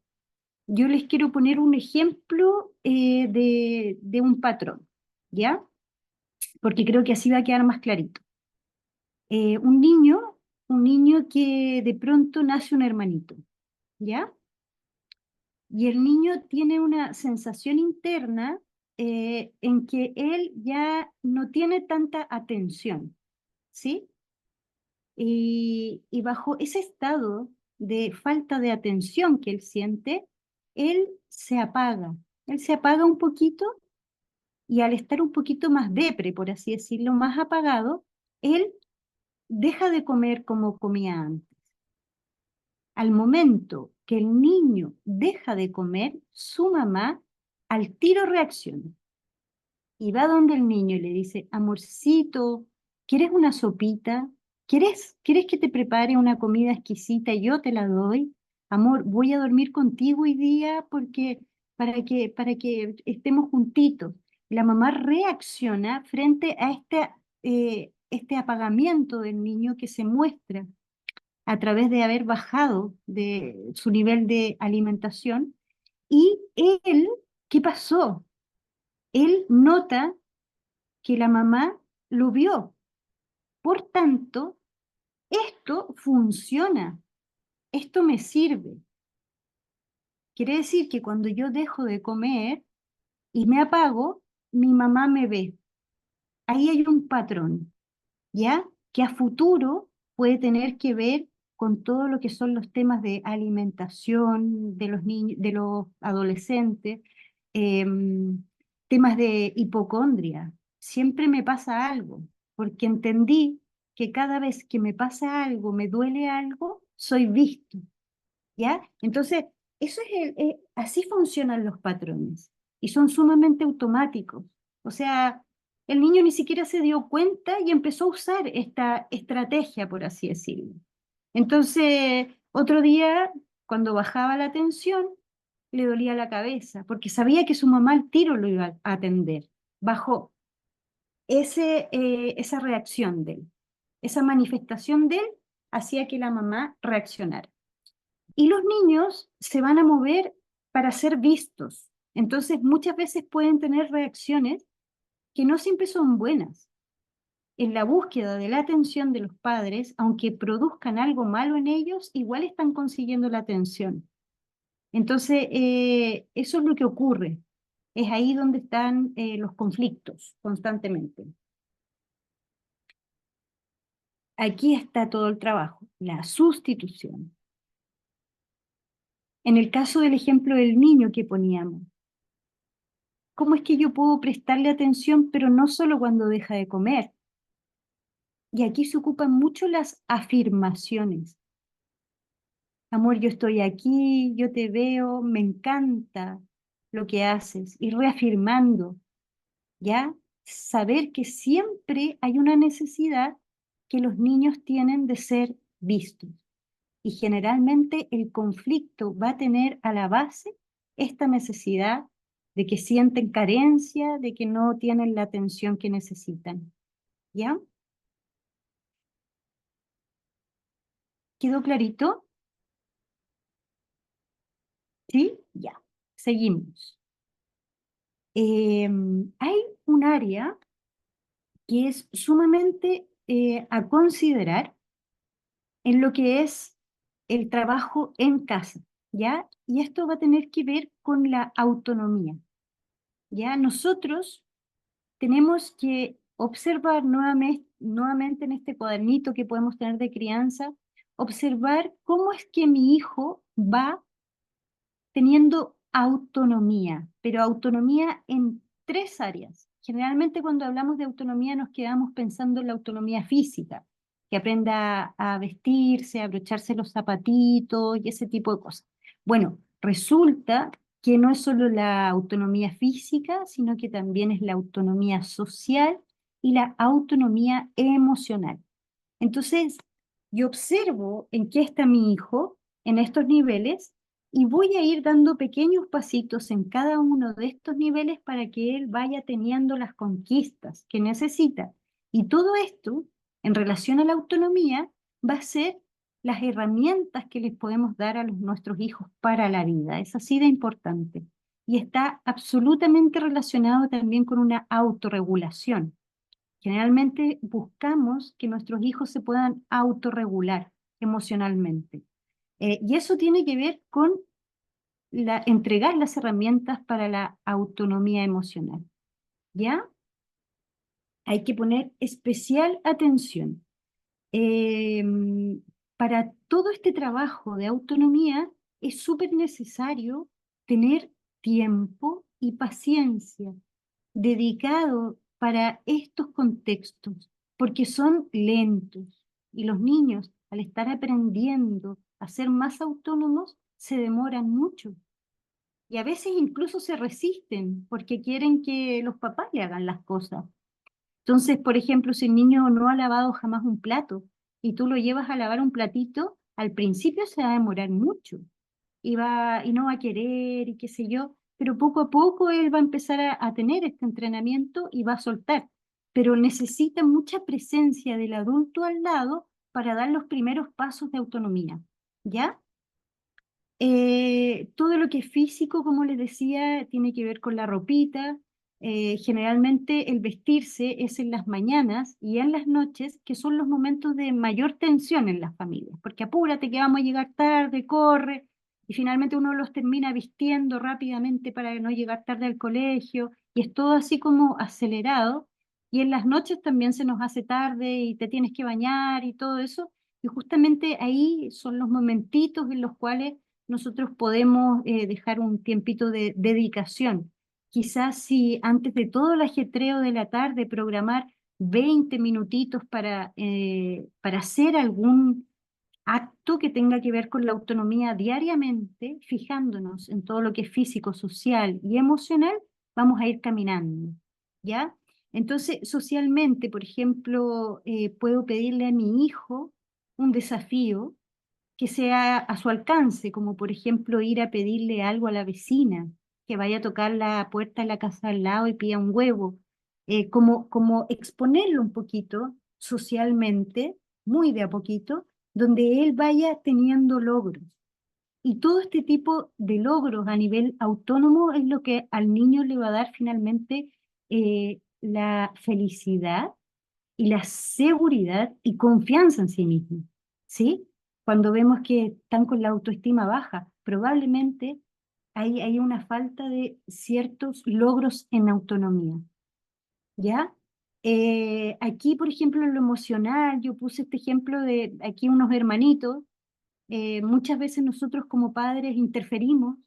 Yo les quiero poner un ejemplo de un patrón, ¿ya? Porque creo que así va a quedar más clarito. Un niño que de pronto nace un hermanito, ¿ya? Y el niño tiene una sensación interna en que él ya no tiene tanta atención, ¿sí? Y bajo ese estado de falta de atención que él siente, él él se apaga un poquito y al estar un poquito más depre, por así decirlo, más apagado, él deja de comer como comía antes. Al momento que el niño deja de comer, su mamá al tiro reacciona y va donde el niño y le dice, amorcito, ¿quieres una sopita? ¿Quieres que te prepare una comida exquisita y yo te la doy? Amor, voy a dormir contigo hoy día porque para que estemos juntitos. La mamá reacciona frente a este apagamiento del niño que se muestra a través de haber bajado de su nivel de alimentación. Y él, ¿qué pasó? Él nota que la mamá lo vio. Por tanto, esto funciona, esto me sirve. Quiere decir que cuando yo dejo de comer y me apago, mi mamá me ve. Ahí hay un patrón, ¿ya? Que a futuro puede tener que ver con todo lo que son los temas de alimentación de los niños, de los adolescentes, temas de hipocondria. Siempre me pasa algo, porque entendí que cada vez que me pasa algo, me duele algo, soy visto, ¿ya? Entonces, así funcionan los patrones y son sumamente automáticos. O sea, el niño ni siquiera se dio cuenta y empezó a usar esta estrategia, por así decirlo. Entonces, otro día, cuando bajaba la tensión, le dolía la cabeza, porque sabía que su mamá al tiro lo iba a atender. Bajó esa reacción de él, esa manifestación de él hacía que la mamá reaccionara. Y los niños se van a mover para ser vistos. Entonces, muchas veces pueden tener reacciones que no siempre son buenas. en la búsqueda de la atención de los padres, aunque produzcan algo malo en ellos, igual están consiguiendo la atención. Entonces, eso es lo que ocurre. Es ahí donde están los conflictos constantemente. Aquí está todo el trabajo, la sustitución. En el caso del ejemplo del niño que poníamos, ¿cómo es que yo puedo prestarle atención, pero no solo cuando deja de comer? Y aquí se ocupan mucho las afirmaciones. Amor, yo estoy aquí, yo te veo, me encanta lo que haces. Y reafirmando, ¿ya? Saber que siempre hay una necesidad que los niños tienen de ser vistos. Y generalmente el conflicto va a tener a la base esta necesidad de que sienten carencia, de que no tienen la atención que necesitan. ¿Ya? ¿Quedó clarito? ¿Sí? Ya. Seguimos. Hay un área que es sumamente a considerar en lo que es el trabajo en casa, ¿ya? Y esto va a tener que ver con la autonomía, ¿ya? Nosotros tenemos que observar nuevamente en este cuadernito que podemos tener de crianza, observar cómo es que mi hijo va teniendo autonomía, pero autonomía en tres áreas. Generalmente cuando hablamos de autonomía nos quedamos pensando en la autonomía física, que aprenda a vestirse, a abrocharse los zapatitos y ese tipo de cosas. Bueno, resulta que no es solo la autonomía física, sino que también es la autonomía social y la autonomía emocional. Entonces, yo observo en qué está mi hijo en estos niveles y voy a ir dando pequeños pasitos en cada uno de estos niveles para que él vaya teniendo las conquistas que necesita. Y todo esto, en relación a la autonomía, va a ser las herramientas que les podemos dar a nuestros hijos para la vida. Es así de importante. Y está absolutamente relacionado también con una autorregulación. Generalmente buscamos que nuestros hijos se puedan autorregular emocionalmente. Y eso tiene que ver con entregar las herramientas para la autonomía emocional. ¿Ya? Hay que poner especial atención. Eh, para todo este trabajo de autonomía es súper necesario tener tiempo y paciencia dedicado para estos contextos, porque son lentos y los niños, al estar aprendiendo a ser más autónomos, se demoran mucho y a veces incluso se resisten porque quieren que los papás le hagan las cosas. Entonces, por ejemplo, si el niño no ha lavado jamás un plato y tú lo llevas a lavar un platito, al principio se va a demorar mucho y no va a querer y qué sé yo, pero poco a poco él va a empezar a tener este entrenamiento y va a soltar. Pero necesita mucha presencia del adulto al lado para dar los primeros pasos de autonomía, ¿ya? Todo lo que es físico, como les decía, tiene que ver con la ropita. Generalmente el vestirse es en las mañanas y en las noches, que son los momentos de mayor tensión en las familias, porque apúrate que vamos a llegar tarde, corre, y finalmente uno los termina vistiendo rápidamente para no llegar tarde al colegio, y es todo así como acelerado, y en las noches también se nos hace tarde y te tienes que bañar y todo eso, y justamente ahí son los momentitos en los cuales nosotros podemos dejar un tiempito de dedicación. Quizás si antes de todo el ajetreo de la tarde programar 20 minutitos para hacer algún acto que tenga que ver con la autonomía diariamente, fijándonos en todo lo que es físico, social y emocional, vamos a ir caminando, ¿ya? Entonces, socialmente, por ejemplo, puedo pedirle a mi hijo un desafío que sea a su alcance, como por ejemplo ir a pedirle algo a la vecina, que vaya a tocar la puerta de la casa al lado y pida un huevo, como exponerlo un poquito socialmente, muy de a poquito, donde él vaya teniendo logros. Y todo este tipo de logros a nivel autónomo es lo que al niño le va a dar finalmente la felicidad y la seguridad y confianza en sí mismos, ¿sí? Cuando vemos que están con la autoestima baja, probablemente hay una falta de ciertos logros en autonomía, ¿ya? Aquí, por ejemplo, en lo emocional, yo puse este ejemplo de aquí unos hermanitos. Muchas veces nosotros como padres interferimos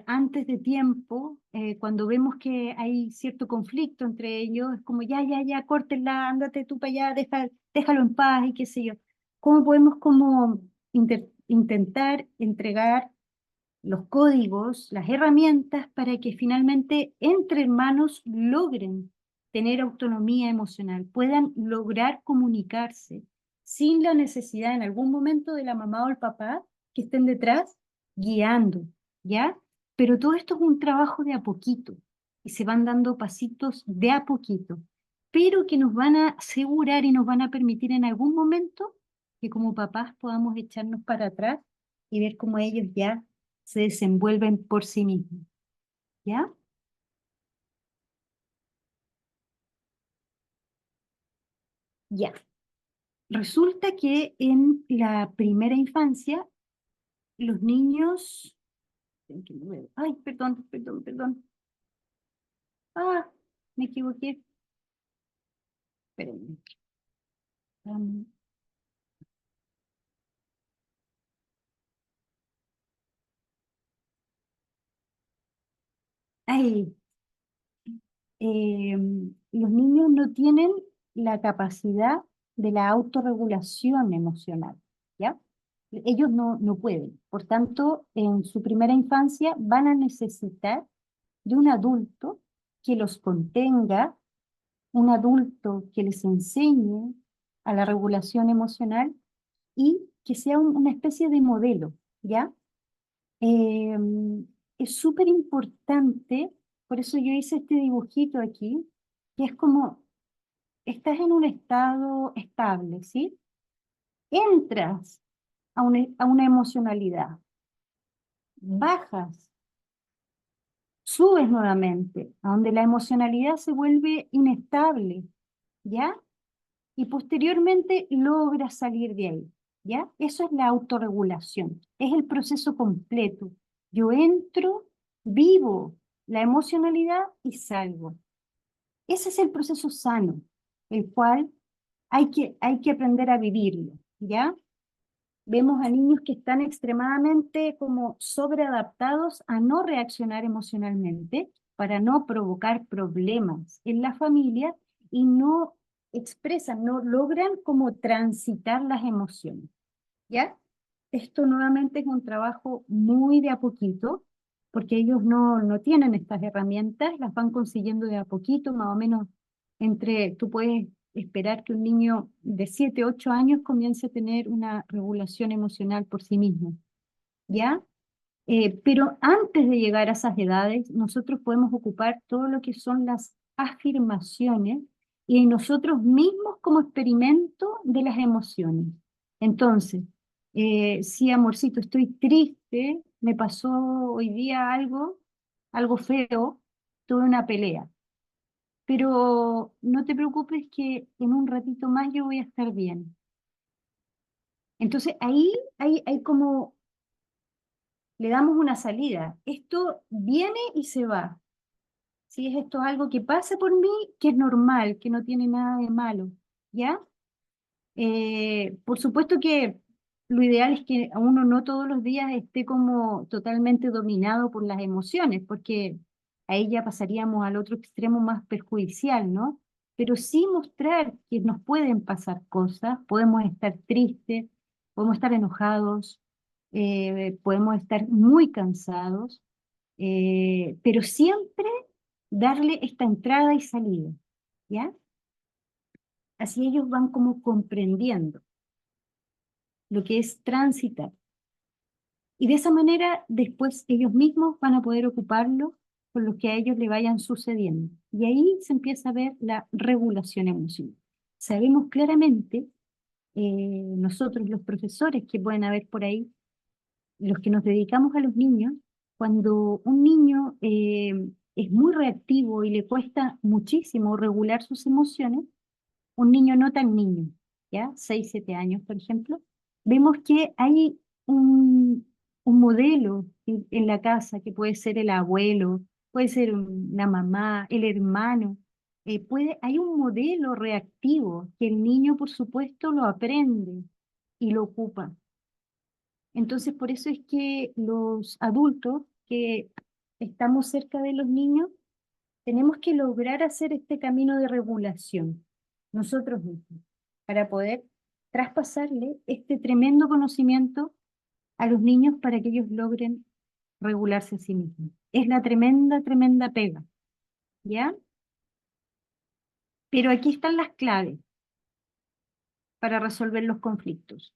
antes de tiempo, cuando vemos que hay cierto conflicto entre ellos, es como ya, córtenla, ándate tú para allá, déjalo en paz y qué sé yo. ¿Cómo podemos como intentar entregar los códigos, las herramientas para que finalmente entre hermanos logren tener autonomía emocional, puedan lograr comunicarse sin la necesidad en algún momento de la mamá o el papá que estén detrás guiando, ¿ya? Pero todo esto es un trabajo de a poquito y se van dando pasitos de a poquito, pero que nos van a asegurar y nos van a permitir en algún momento que como papás podamos echarnos para atrás y ver cómo ellos ya se desenvuelven por sí mismos, ¿ya? Ya. Resulta que en la primera infancia, los niños... Ay, perdón. Ah, me equivoqué. Espérenme. Um, ay, los niños no tienen la capacidad de la autorregulación emocional, ¿ya? Ellos no pueden. Por tanto, en su primera infancia van a necesitar de un adulto que los contenga, un adulto que les enseñe a la regulación emocional y que sea una especie de modelo, ¿ya? Eh, es súper importante, por eso yo hice este dibujito aquí, que es como, estás en un estado estable, ¿sí? Entras a una emocionalidad, bajas, subes nuevamente, a donde la emocionalidad se vuelve inestable, ¿ya? Y posteriormente logras salir de ahí, ¿ya? Eso es la autorregulación, es el proceso completo. Yo entro, vivo la emocionalidad y salgo. Ese es el proceso sano, el cual hay que aprender a vivirlo, ¿ya? Vemos a niños que están extremadamente como sobreadaptados a no reaccionar emocionalmente para no provocar problemas en la familia y no expresan, no logran como transitar las emociones, ¿ya? Esto nuevamente es un trabajo muy de a poquito, porque ellos no tienen estas herramientas, las van consiguiendo de a poquito, más o menos tú puedes esperar que un niño de 7 8 años comience a tener una regulación emocional por sí mismo, ¿ya? Pero antes de llegar a esas edades, nosotros podemos ocupar todo lo que son las afirmaciones y nosotros mismos como experimento de las emociones. Entonces, sí, amorcito, estoy triste, me pasó hoy día algo feo, tuve una pelea, pero no te preocupes que en un ratito más yo voy a estar bien. Entonces ahí hay como le damos una salida. Esto viene y se va. Si es esto algo que pasa por mí, que es normal, que no tiene nada de malo, ¿ya? Por supuesto que lo ideal es que a uno no todos los días esté como totalmente dominado por las emociones, porque ahí ya pasaríamos al otro extremo más perjudicial, ¿no? Pero sí mostrar que nos pueden pasar cosas, podemos estar tristes, podemos estar enojados, podemos estar muy cansados, pero siempre darle esta entrada y salida, ¿ya? Así ellos van como comprendiendo lo que es transitar. Y de esa manera después ellos mismos van a poder ocuparlo con lo que a ellos le vayan sucediendo. Y ahí se empieza a ver la regulación emocional. Sabemos claramente, nosotros los profesores que pueden haber por ahí, los que nos dedicamos a los niños, cuando un niño es muy reactivo y le cuesta muchísimo regular sus emociones, un niño no tan niño, ¿ya? 6, 7 años, por ejemplo, vemos que hay un modelo en la casa, que puede ser el abuelo, puede ser una mamá, el hermano, hay un modelo reactivo que el niño, por supuesto, lo aprende y lo ocupa. Entonces, por eso es que los adultos que estamos cerca de los niños, tenemos que lograr hacer este camino de regulación nosotros mismos, para poder traspasarle este tremendo conocimiento a los niños para que ellos logren regularse a sí mismos. Es la tremenda, tremenda pega, ¿ya? Pero aquí están las claves para resolver los conflictos.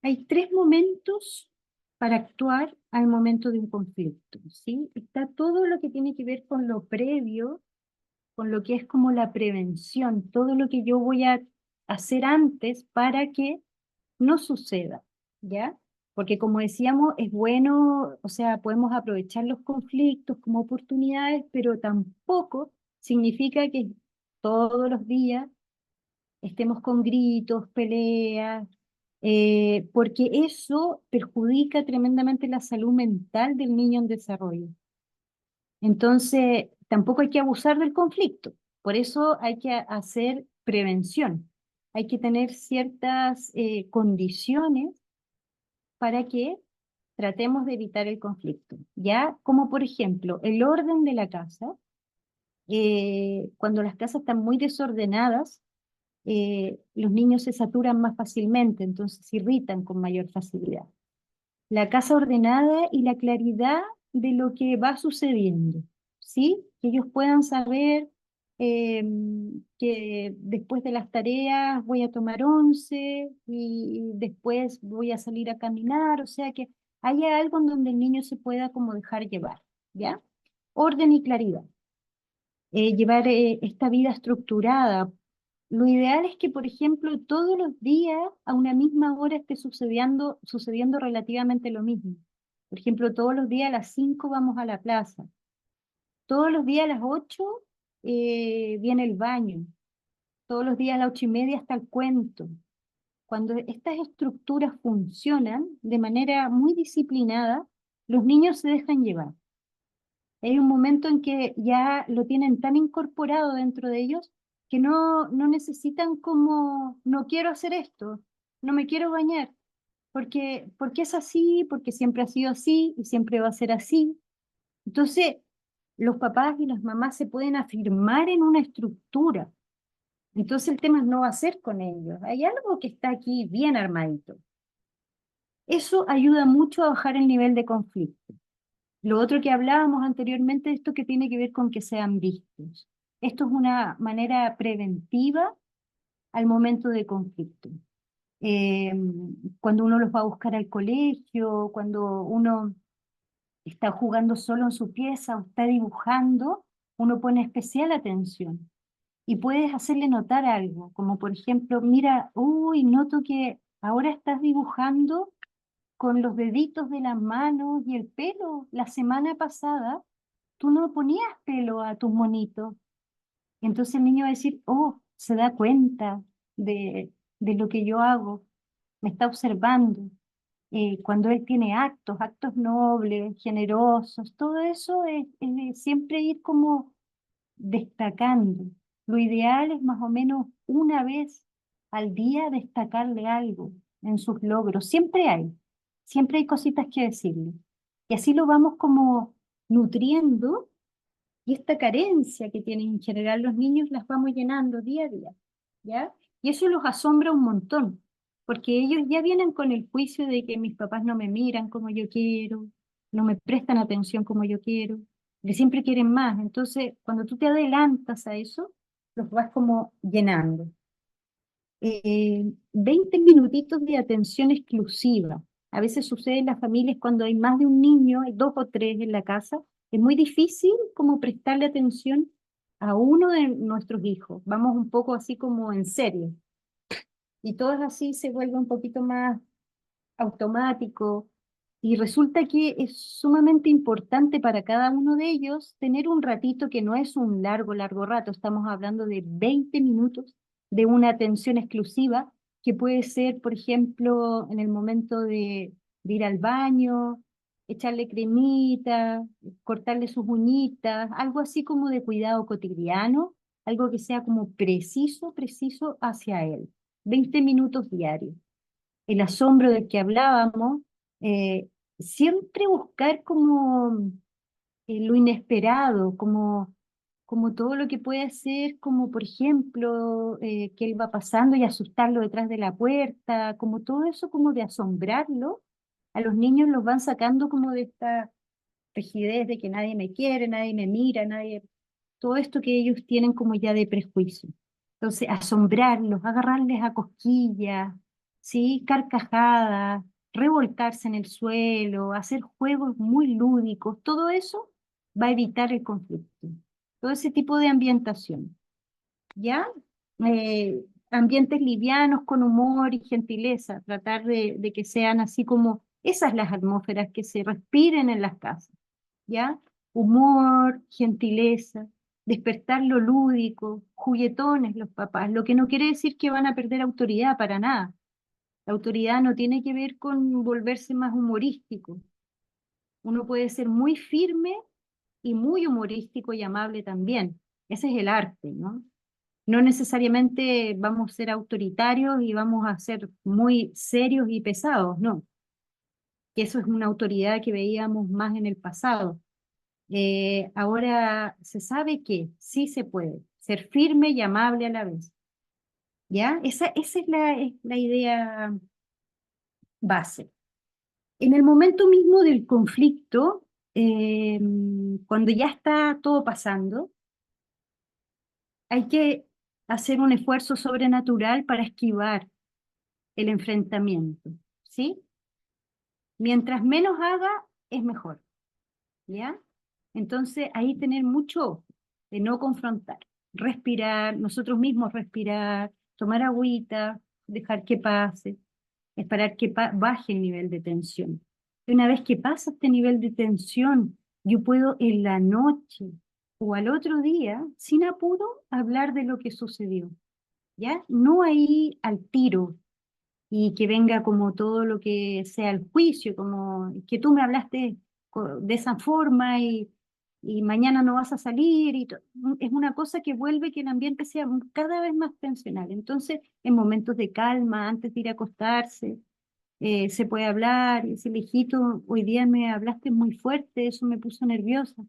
Hay 3 momentos para actuar al momento de un conflicto, ¿sí? Está todo lo que tiene que ver con lo previo, con lo que es como la prevención, todo lo que yo voy a hacer antes para que no suceda, ¿ya? Porque como decíamos, es bueno, o sea, podemos aprovechar los conflictos como oportunidades, pero tampoco significa que todos los días estemos con gritos, peleas, porque eso perjudica tremendamente la salud mental del niño en desarrollo. Entonces, tampoco hay que abusar del conflicto, por eso hay que hacer prevención, hay que tener ciertas condiciones para que tratemos de evitar el conflicto, ¿ya? Como por ejemplo, el orden de la casa, cuando las casas están muy desordenadas, los niños se saturan más fácilmente, entonces se irritan con mayor facilidad. La casa ordenada y la claridad de lo que va sucediendo, ¿sí? Que ellos puedan saber eh, que después de las tareas voy a tomar once y después voy a salir a caminar, o sea que haya algo en donde el niño se pueda como dejar llevar, ¿ya? Orden y claridad. Llevar esta vida estructurada. Lo ideal es que, por ejemplo, todos los días a una misma hora esté sucediendo relativamente lo mismo. Por ejemplo, todos los días a las 5 vamos a la plaza. Todos los días a las 8 viene el baño. Todos los días a las 8:30 está el cuento. Cuando estas estructuras funcionan de manera muy disciplinada, los niños se dejan llevar. Hay un momento en que ya lo tienen tan incorporado dentro de ellos que no necesitan como, no quiero hacer esto, no me quiero bañar, porque es así, porque siempre ha sido así y siempre va a ser así. Entonces, los papás y las mamás se pueden afirmar en una estructura. Entonces el tema no va a ser con ellos. Hay algo que está aquí bien armadito. Eso ayuda mucho a bajar el nivel de conflicto. Lo otro que hablábamos anteriormente, esto que tiene que ver con que sean vistos. Esto es una manera preventiva al momento de conflicto. Eh, Cuando uno los va a buscar al colegio, cuando uno está jugando solo en su pieza o está dibujando, uno pone especial atención y puedes hacerle notar algo, como por ejemplo, mira, uy, noto que ahora estás dibujando con los deditos de las manos y el pelo. La semana pasada tú no ponías pelo a tus monitos. Entonces el niño va a decir, oh, se da cuenta de lo que yo hago, me está observando. Cuando él tiene actos nobles, generosos, todo eso es de siempre ir como destacando. Lo ideal es más o menos una vez al día destacarle algo en sus logros. Siempre hay cositas que decirle. Y así lo vamos como nutriendo y esta carencia que tienen en general los niños las vamos llenando día a día, ¿ya? Y eso los asombra un montón, porque ellos ya vienen con el juicio de que mis papás no me miran como yo quiero, no me prestan atención como yo quiero, que siempre quieren más. Entonces, cuando tú te adelantas a eso, los vas como llenando. 20 minutitos de atención exclusiva. A veces sucede en las familias cuando hay más de un niño, hay 2 o 3 en la casa, es muy difícil como prestarle atención a uno de nuestros hijos. Vamos un poco así como en serio. Y todo así se vuelve un poquito más automático. Y resulta que es sumamente importante para cada uno de ellos tener un ratito que no es un largo, largo rato. Estamos hablando de 20 minutos de una atención exclusiva que puede ser, por ejemplo, en el momento de ir al baño, echarle cremita, cortarle sus uñitas, algo así como de cuidado cotidiano, algo que sea como preciso, preciso hacia él. 20 minutos diarios. El asombro del que hablábamos, eh, siempre buscar como lo inesperado, como todo lo que puede hacer, como por ejemplo, que él va pasando y asustarlo detrás de la puerta, como todo eso como de asombrarlo, a los niños los van sacando como de esta rigidez de que nadie me quiere, nadie me mira, nadie, todo esto que ellos tienen como ya de prejuicio. Entonces, asombrarlos, agarrarles a cosquillas, ¿sí? Carcajadas, revolcarse en el suelo, hacer juegos muy lúdicos, todo eso va a evitar el conflicto. Todo ese tipo de ambientación, ¿ya? Eh, Ambientes livianos con humor y gentileza, tratar de que sean así como esas las atmósferas que se respiren en las casas. ¿Ya? Humor, gentileza, despertar lo lúdico, juguetones los papás, lo que no quiere decir que van a perder autoridad para nada. La autoridad no tiene que ver con volverse más humorístico. Uno puede ser muy firme y muy humorístico y amable también. Ese es el arte, ¿no? No necesariamente vamos a ser autoritarios y vamos a ser muy serios y pesados, no. Que eso es una autoridad que veíamos más en el pasado. Ahora se sabe que sí se puede ser firme y amable a la vez, ¿ya? Esa es la idea base. En el momento mismo del conflicto, eh, cuando ya está todo pasando, hay que hacer un esfuerzo sobrenatural para esquivar el enfrentamiento, ¿sí? Mientras menos haga, es mejor, ¿ya? Entonces, ahí tener mucho ojo de no confrontar, respirar, nosotros mismos respirar, tomar agüita, dejar que pase, esperar que baje el nivel de tensión. Y una vez que pasa este nivel de tensión, yo puedo en la noche o al otro día, sin apuro, hablar de lo que sucedió, ¿ya? No ahí al tiro, y que venga como todo lo que sea el juicio, como que tú me hablaste de esa forma y mañana no vas a salir, es una cosa que vuelve que el ambiente sea cada vez más tensional. Entonces, en momentos de calma, antes de ir a acostarse, se puede hablar y decir, hijito, hoy día me hablaste muy fuerte, eso me puso nerviosa.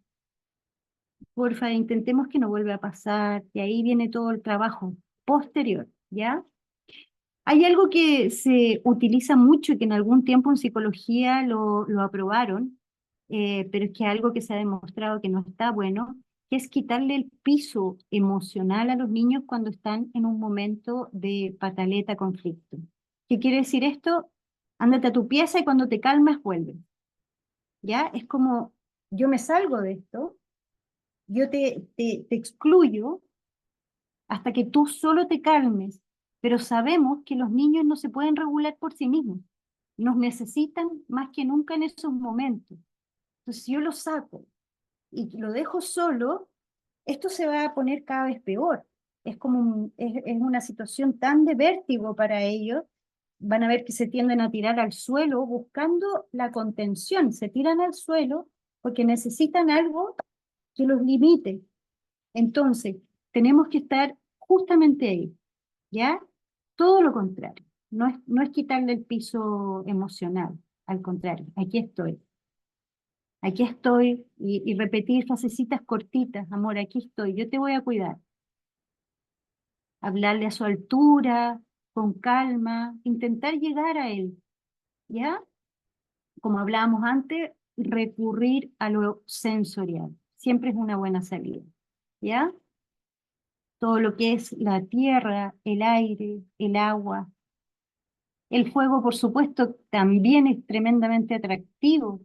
Porfa, intentemos que no vuelva a pasar, y ahí viene todo el trabajo posterior, ¿ya? Hay algo que se utiliza mucho y que en algún tiempo en psicología lo aprobaron, pero es que algo que se ha demostrado que no está bueno, que es quitarle el piso emocional a los niños cuando están en un momento de pataleta, conflicto. ¿Qué quiere decir esto? Ándate a tu pieza y cuando te calmas vuelve. ¿Ya? Es como, yo me salgo de esto, yo te excluyo hasta que tú solo te calmes, pero sabemos que los niños no se pueden regular por sí mismos, nos necesitan más que nunca en esos momentos. Entonces, si yo lo saco y lo dejo solo, esto se va a poner cada vez peor. Es como es una situación tan de vértigo para ellos, van a ver que se tienden a tirar al suelo buscando la contención, se tiran al suelo porque necesitan algo que los limite. Entonces, tenemos que estar justamente ahí, ¿ya? Todo lo contrario, no es quitarle el piso emocional, al contrario, aquí estoy, y repetir frasecitas cortitas, amor, aquí estoy, yo te voy a cuidar, hablarle a su altura, con calma, intentar llegar a él, ¿ya? Como hablábamos antes, recurrir a lo sensorial, siempre es una buena salida, ¿ya? Todo lo que es la tierra, el aire, el agua. El fuego, por supuesto, también es tremendamente atractivo.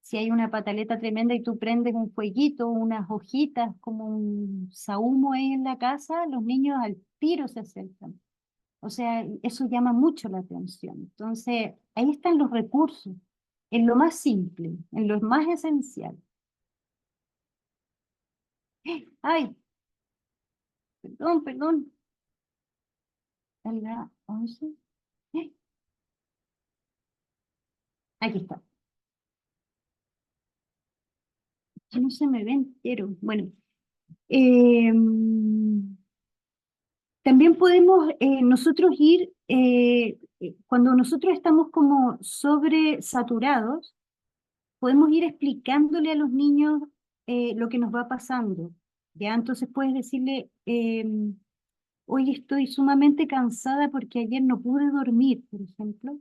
Si hay una pataleta tremenda y tú prendes un fueguito, unas hojitas, como un sahumo ahí en la casa, los niños al tiro se acercan. O sea, eso llama mucho la atención. Entonces, ahí están los recursos. en lo más simple, en lo más esencial. Ay, perdón, perdón. En la 11. Aquí está. Que no se me ve entero. Bueno, eh, también podemos nosotros ir, cuando nosotros estamos como sobresaturados, podemos ir explicándole a los niños lo que nos va pasando. ¿Ya? Entonces puedes decirle, hoy estoy sumamente cansada porque ayer no pude dormir, por ejemplo.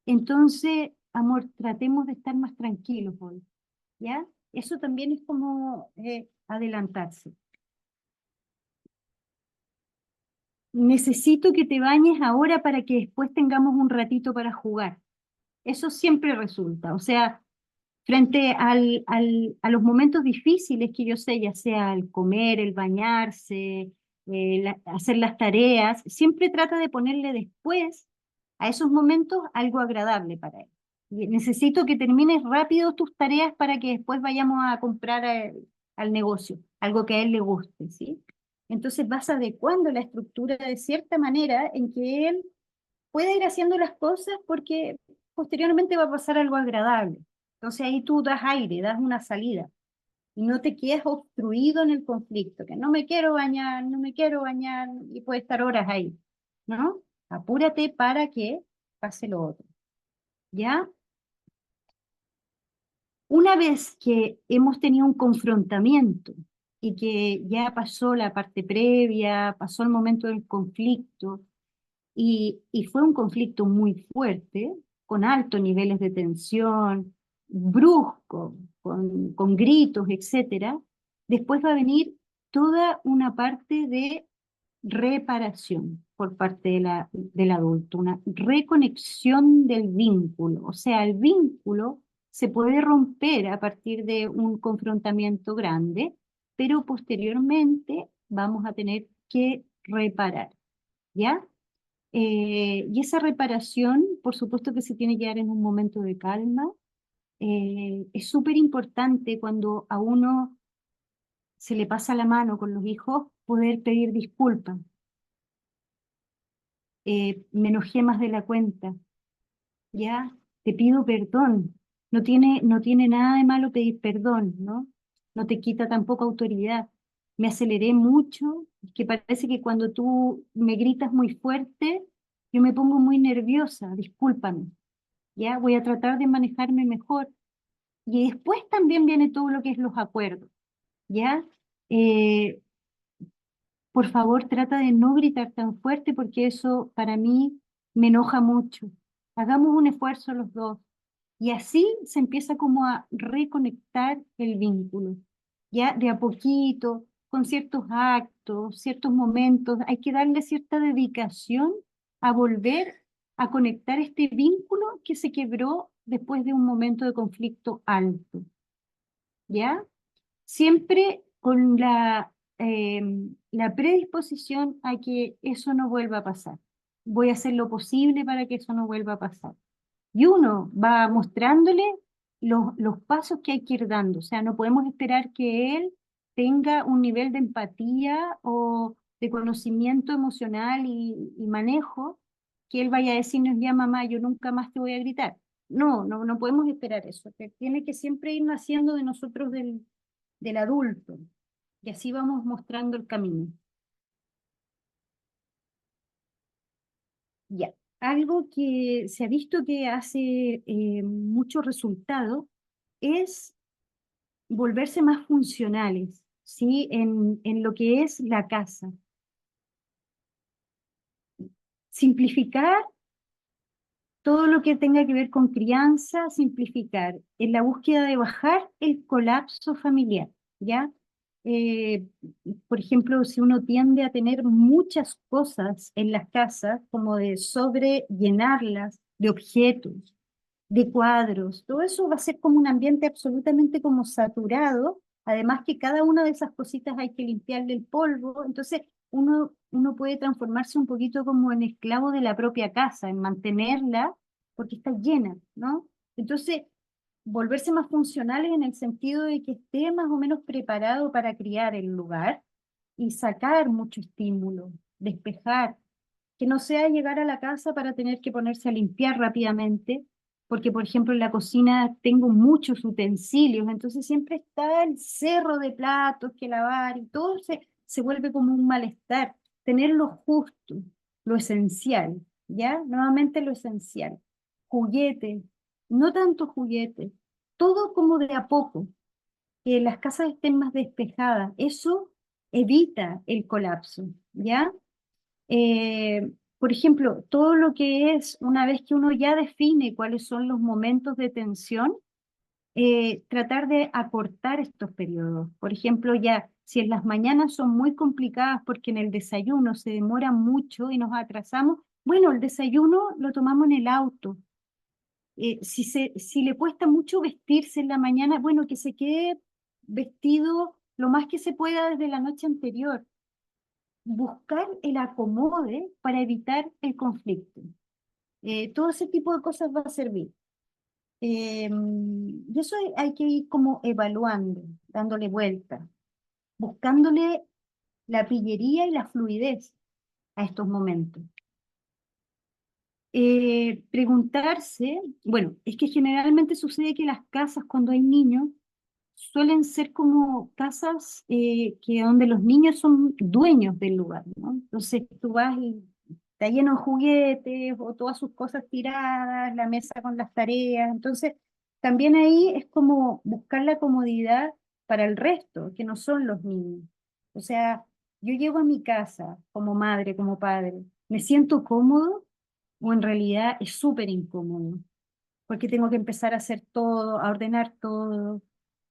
Entonces, amor, tratemos de estar más tranquilos hoy. ¿Ya? Eso también es como adelantarse. Necesito que te bañes ahora para que después tengamos un ratito para jugar. Eso siempre resulta. O sea, frente a los momentos difíciles que yo sé, ya sea el comer, el bañarse, hacer las tareas, siempre trata de ponerle después a esos momentos algo agradable para él. Y necesito que termines rápido tus tareas para que después vayamos a comprar al negocio, algo que a él le guste, ¿sí? Entonces vas adecuando la estructura de cierta manera en que él pueda ir haciendo las cosas porque posteriormente va a pasar algo agradable. Entonces ahí tú das aire, das una salida y no te quedes obstruido en el conflicto, que no me quiero bañar, no me quiero bañar y puede estar horas ahí, ¿no? Apúrate para que pase lo otro, ¿ya? Una vez que hemos tenido un confrontamiento y que ya pasó la parte previa, pasó el momento del conflicto, y fue un conflicto muy fuerte, con altos niveles de tensión, brusco, con gritos, etcétera. Después va a venir toda una parte de reparación por parte del adulto, una reconexión del vínculo. O sea, el vínculo se puede romper a partir de un confrontamiento grande, pero posteriormente vamos a tener que reparar, ¿ya? Y esa reparación, por supuesto que se tiene que dar en un momento de calma. Es súper importante cuando a uno se le pasa la mano con los hijos poder pedir disculpas. Me enojé más de la cuenta, ¿ya? Te pido perdón. No tiene nada de malo pedir perdón, ¿no? No te quita tampoco autoridad. Me aceleré mucho, es que parece que cuando tú me gritas muy fuerte, yo me pongo muy nerviosa, discúlpame. ¿Ya? Voy a tratar de manejarme mejor. Y después también viene todo lo que es los acuerdos, ¿ya? Eh, por favor, trata de no gritar tan fuerte porque eso para mí me enoja mucho. Hagamos un esfuerzo los dos. Y así se empieza como a reconectar el vínculo, ¿ya? De a poquito, con ciertos actos, ciertos momentos. Hay que darle cierta dedicación a volver a conectar este vínculo que se quebró después de un momento de conflicto alto, ¿ya? Siempre con la predisposición a que eso no vuelva a pasar. Voy a hacer lo posible para que eso no vuelva a pasar. Y uno va mostrándole los pasos que hay que ir dando. O sea, no podemos esperar que él tenga un nivel de empatía o de conocimiento emocional y manejo, que él vaya a decirnos, ya mamá, yo nunca más te voy a gritar. No, no, no podemos esperar eso. Que tiene que siempre ir naciendo de nosotros del adulto. Y así vamos mostrando el camino. Ya. Algo que se ha visto que hace mucho resultado es volverse más funcionales, ¿sí? En lo que es la casa. Simplificar todo lo que tenga que ver con crianza, simplificar, en la búsqueda de bajar el colapso familiar, ¿ya? Eh, por ejemplo, si uno tiende a tener muchas cosas en las casas, como de sobrellenarlas de objetos, de cuadros, todo eso va a ser como un ambiente absolutamente como saturado, además que cada una de esas cositas hay que limpiarle el polvo, entonces uno puede transformarse un poquito como en esclavo de la propia casa, en mantenerla porque está llena, ¿no? Entonces, volverse más funcionales en el sentido de que esté más o menos preparado para criar el lugar y sacar mucho estímulo, despejar, que no sea llegar a la casa para tener que ponerse a limpiar rápidamente, porque por ejemplo en la cocina tengo muchos utensilios, entonces siempre está el cerro de platos que lavar y todo se vuelve como un malestar. Tener lo justo, lo esencial, ¿ya? Nuevamente lo esencial. Juguetes, no tanto juguetes, todo como de a poco, que las casas estén más despejadas, eso evita el colapso, ¿ya? Por ejemplo, todo lo que es, una vez que uno ya define cuáles son los momentos de tensión, tratar de acortar estos periodos. Por ejemplo, ya, si en las mañanas son muy complicadas porque en el desayuno se demora mucho y nos atrasamos, bueno, el desayuno lo tomamos en el auto. Si le cuesta mucho vestirse en la mañana, bueno, que se quede vestido lo más que se pueda desde la noche anterior. Buscar el acomode para evitar el conflicto. Todo ese tipo de cosas va a servir. Y eso hay que ir como evaluando, dándole vuelta, buscándole la pillería y la fluidez a estos momentos. Preguntarse, bueno, es que generalmente sucede que las casas cuando hay niños suelen ser como casas que donde los niños son dueños del lugar, ¿no? Entonces tú vas y está lleno de juguetes o todas sus cosas tiradas, la mesa con las tareas. Entonces también ahí es como buscar la comodidad para el resto, que no son los niños. O sea, yo llego a mi casa como madre, como padre, ¿me siento cómodo o en realidad es súper incómodo? Porque tengo que empezar a hacer todo, a ordenar todo.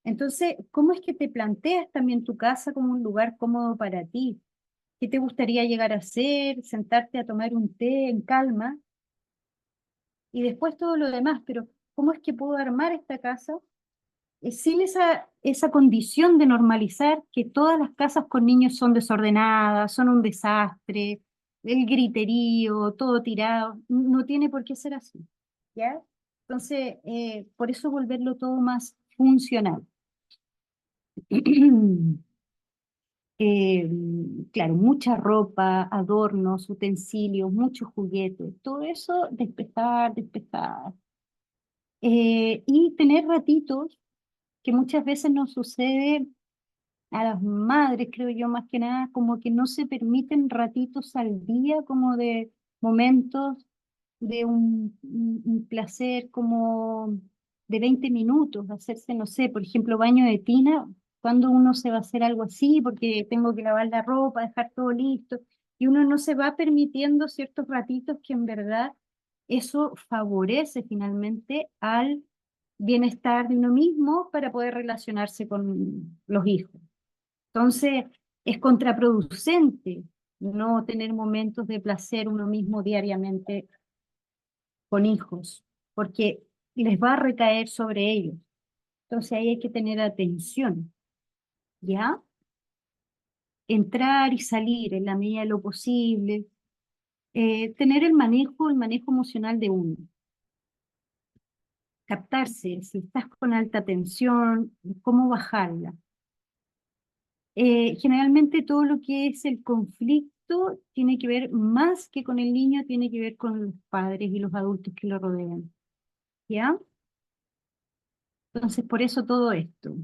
Entonces, ¿cómo es que te planteas también tu casa como un lugar cómodo para ti? ¿Qué te gustaría llegar a hacer? Sentarte a tomar un té en calma y después todo lo demás, pero ¿cómo es que puedo armar esta casa sin esa condición de normalizar que todas las casas con niños son desordenadas, son un desastre, el griterío, todo tirado? No tiene por qué ser así, ¿ya? Entonces, por eso volverlo todo más funcional. Eh, claro, mucha ropa, adornos, utensilios, muchos juguetes, todo eso despejar, despejar. Y tener ratitos que muchas veces nos sucede a las madres, creo yo, más que nada, como que no se permiten ratitos al día, como de momentos de un placer como de 20 minutos, hacerse, no sé, por ejemplo, baño de tina, cuando uno se va a hacer algo así, porque tengo que lavar la ropa, dejar todo listo, y uno no se va permitiendo ciertos ratitos que en verdad eso favorece finalmente al bienestar de uno mismo para poder relacionarse con los hijos. Entonces, es contraproducente no tener momentos de placer uno mismo diariamente con hijos, porque les va a recaer sobre ellos. Entonces ahí hay que tener atención, ¿ya? Entrar y salir en la medida de lo posible, tener el manejo emocional de uno, captarse, si estás con alta tensión, cómo bajarla. Generalmente todo lo que es el conflicto tiene que ver más que con el niño, tiene que ver con los padres y los adultos que lo rodean, ¿ya? Entonces, por eso todo esto.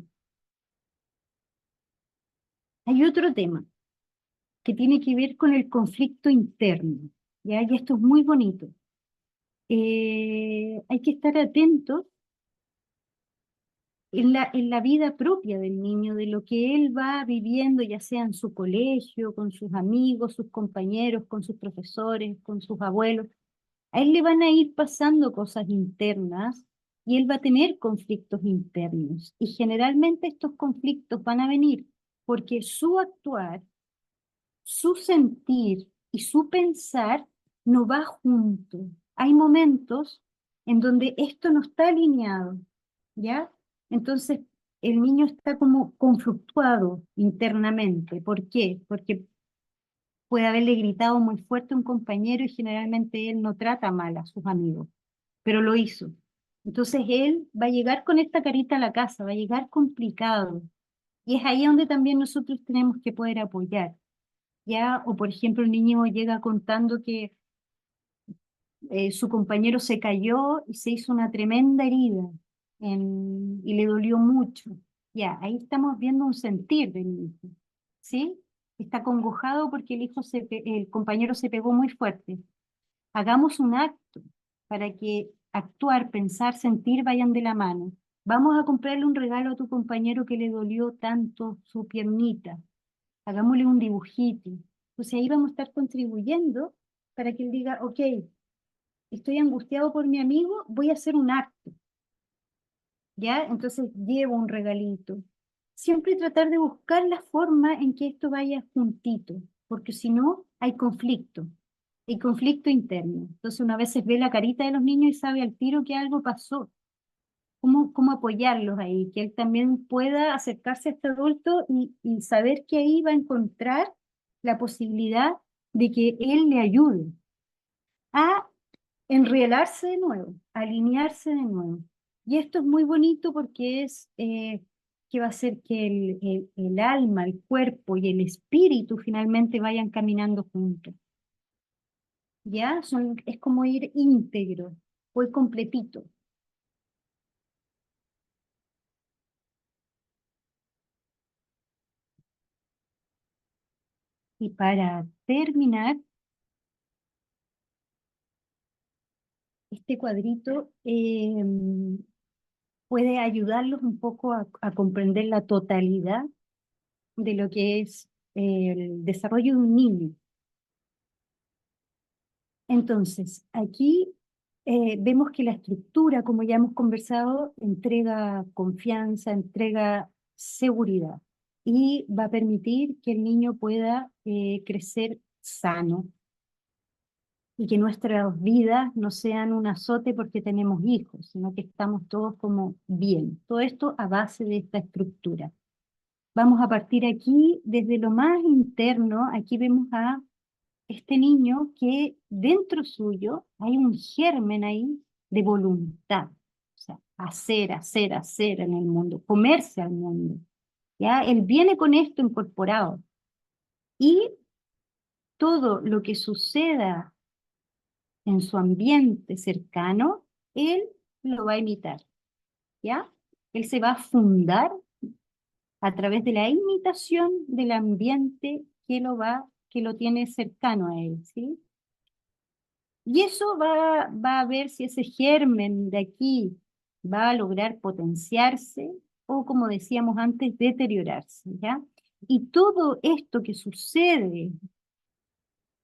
Hay otro tema que tiene que ver con el conflicto interno, ¿ya? Y esto es muy bonito. Hay que estar atentos en la vida propia del niño, de lo que él va viviendo, ya sea en su colegio, con sus amigos, sus compañeros, con sus profesores, con sus abuelos. A él le van a ir pasando cosas internas y él va a tener conflictos internos. Y generalmente estos conflictos van a venir porque su actuar, su sentir y su pensar no va junto. Hay momentos en donde esto no está alineado, ¿ya? Entonces el niño está como conflictuado internamente. ¿Por qué? Porque puede haberle gritado muy fuerte a un compañero y generalmente él no trata mal a sus amigos, pero lo hizo. Entonces él va a llegar con esta carita a la casa, va a llegar complicado. Y es ahí donde también nosotros tenemos que poder apoyar, ¿ya? O por ejemplo, el niño llega contando que su compañero se cayó y se hizo una tremenda herida y le dolió mucho. Ya, ahí estamos viendo un sentir del hijo, ¿sí? Está congojado porque el compañero se pegó muy fuerte. Hagamos un acto para que actuar, pensar, sentir vayan de la mano. Vamos a comprarle un regalo a tu compañero que le dolió tanto su piernita. Hagámosle un dibujito. Entonces ahí vamos a estar contribuyendo para que él diga, ok, estoy angustiado por mi amigo, voy a hacer un acto, ¿ya? Entonces llevo un regalito. Siempre tratar de buscar la forma en que esto vaya juntito, porque si no, hay conflicto interno. Entonces una vez ve la carita de los niños y sabe al tiro que algo pasó. ¿Cómo apoyarlos ahí? Que él también pueda acercarse a este adulto y saber que ahí va a encontrar la posibilidad de que él le ayude a enrielarse de nuevo, alinearse de nuevo. Y esto es muy bonito porque es que va a hacer que el alma, el cuerpo y el espíritu finalmente vayan caminando juntos. ¿Ya? Es como ir íntegro, voy completito. Y para terminar, este cuadrito puede ayudarlos un poco a comprender la totalidad de lo que es el desarrollo de un niño. Entonces, aquí vemos que la estructura, como ya hemos conversado, entrega confianza, entrega seguridad y va a permitir que el niño pueda crecer sano y que nuestras vidas no sean un azote porque tenemos hijos, sino que estamos todos como bien. Todo esto a base de esta estructura. Vamos a partir aquí desde lo más interno. Aquí vemos a este niño que dentro suyo hay un germen ahí de voluntad. O sea, hacer, hacer, hacer en el mundo, comerse al mundo. ¿Ya? Él viene con esto incorporado. Y todo lo que suceda en su ambiente cercano, él lo va a imitar. ¿Ya? Él se va a fundar a través de la imitación del ambiente que lo tiene cercano a él, ¿sí? Y eso va a ver si ese germen de aquí va a lograr potenciarse o, como decíamos antes, deteriorarse, ¿ya? Y todo esto que sucede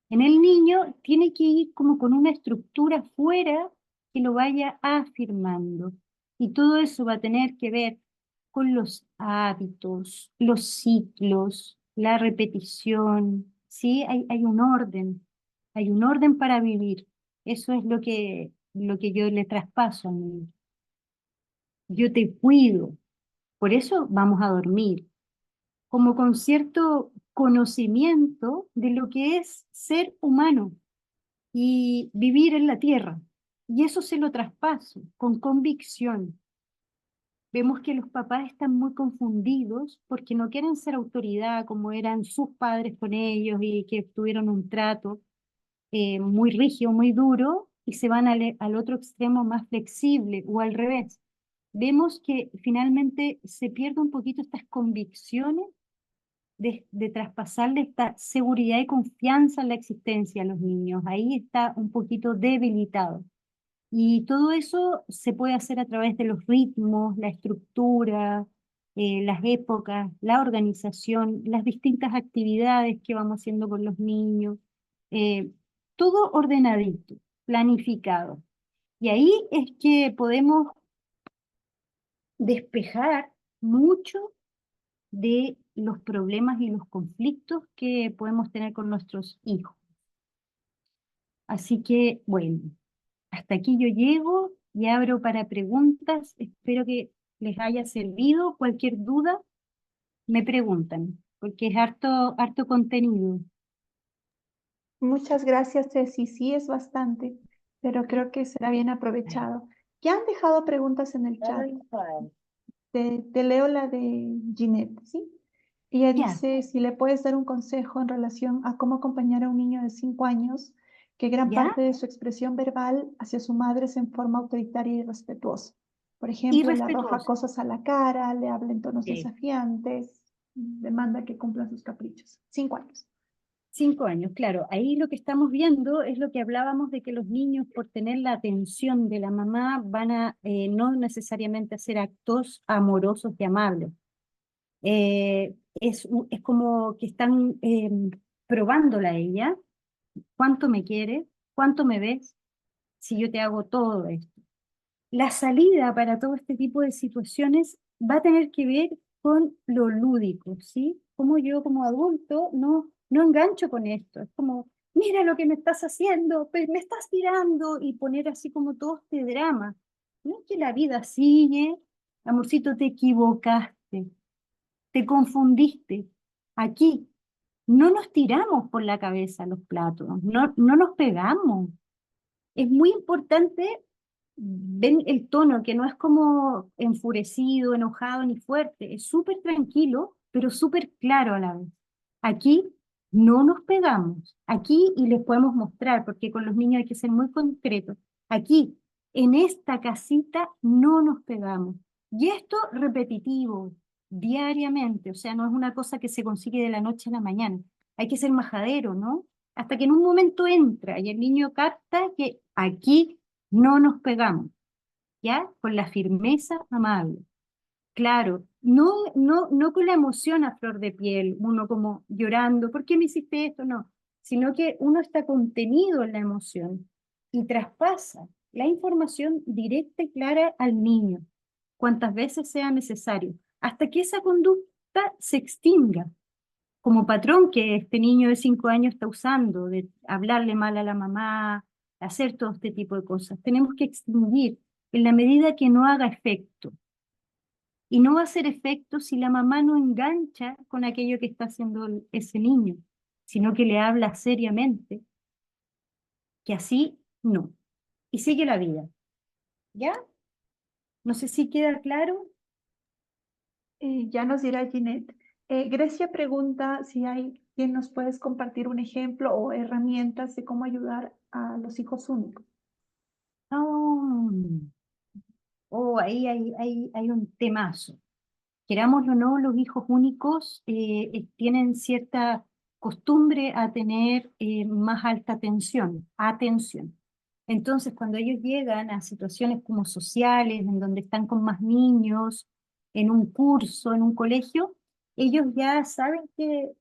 en el niño tiene que ir como con una estructura fuera que lo vaya afirmando. Y todo eso va a tener que ver con los hábitos, los ciclos, la repetición, ¿sí? Hay un orden para vivir. Eso es lo que yo le traspaso a mí. Yo te cuido, por eso vamos a dormir, como con cierto conocimiento de lo que es ser humano y vivir en la tierra. Y eso se lo traspaso con convicción. Vemos que los papás están muy confundidos porque no quieren ser autoridad como eran sus padres con ellos y que tuvieron un trato muy rígido, muy duro, y se van al otro extremo más flexible o al revés. Vemos que finalmente se pierde un poquito estas convicciones de traspasarle esta seguridad y confianza en la existencia a los niños. Ahí está un poquito debilitado. Y todo eso se puede hacer a través de los ritmos, la estructura, las épocas, la organización, las distintas actividades que vamos haciendo con los niños, eh, todo ordenadito, planificado. Y ahí es que podemos despejar mucho de los problemas y los conflictos que podemos tener con nuestros hijos. Así que, bueno, hasta aquí yo llego y abro para preguntas. Espero que les haya servido. Cualquier duda, me preguntan, porque es harto contenido. Muchas gracias, Ceci. Sí, es bastante, pero creo que será bien aprovechado. Ya han dejado preguntas en el chat. Te leo la de Ginette, ¿sí? Ella Ya, dice si le puedes dar un consejo en relación a cómo acompañar a un niño de 5 años que gran ya. parte de su expresión verbal hacia su madre es en forma autoritaria y respetuosa. Por Y ejemplo, le arroja respetuoso. cosas a la cara, le habla en tonos Sí. desafiantes, demanda que cumplan sus caprichos. 5 años. 5 años, claro. Ahí lo que estamos viendo es lo que hablábamos de que los niños, por tener la atención de la mamá, van a no necesariamente hacer actos amorosos y amables. Es como que están probándola a ella, cuánto me quieres, cuánto me ves, si yo te hago todo esto. La salida para todo este tipo de situaciones va a tener que ver con lo lúdico, ¿sí? Como yo como adulto no engancho con esto. Es como, mira lo que me estás haciendo, pues me estás tirando y poner así como todo este drama. No es que la vida sigue, amorcito, te equivocaste, te confundiste. Aquí no nos tiramos por la cabeza los platos, no nos pegamos. Es muy importante, ven el tono, que no es como enfurecido, enojado ni fuerte, es súper tranquilo, pero súper claro a la vez. Aquí no nos pegamos, aquí y les podemos mostrar, porque con los niños hay que ser muy concretos. Aquí, en esta casita, no nos pegamos. Y esto repetitivo, diariamente, o sea, no es una cosa que se consigue de la noche a la mañana. Hay que ser majadero, ¿no? Hasta que en un momento entra y el niño capta que aquí no nos pegamos, ¿ya? Con la firmeza amable. Claro, no con la emoción a flor de piel, uno como llorando, ¿por qué me hiciste esto? No, sino que uno está contenido en la emoción y traspasa la información directa y clara al niño, cuantas veces sea necesario, hasta que esa conducta se extinga como patrón que este niño de 5 años está usando, de hablarle mal a la mamá, hacer todo este tipo de cosas. Tenemos que extinguir en la medida que no haga efecto. Y no va a hacer efecto si la mamá no engancha con aquello que está haciendo ese niño, sino que le habla seriamente, que así no. Y sigue la vida. ¿Ya? No sé si queda claro. Ya nos dirá Ginette. Grecia pregunta si hay quien nos puedes compartir un ejemplo o herramientas de cómo ayudar a los hijos únicos. Oh, ahí hay un temazo. Querámoslo o no, los hijos únicos tienen cierta costumbre a tener más alta atención. Entonces, cuando ellos llegan a situaciones como sociales, en donde están con más niños, en un curso, en un colegio, ellos ya saben que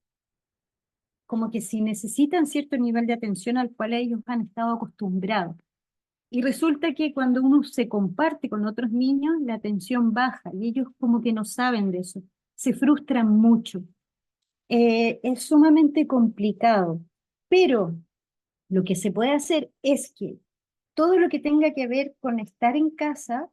como que si necesitan cierto nivel de atención al cual ellos han estado acostumbrados. Y resulta que cuando uno se comparte con otros niños, la atención baja y ellos como que no saben de eso, se frustran mucho. Es sumamente complicado, pero lo que se puede hacer es que todo lo que tenga que ver con estar en casa,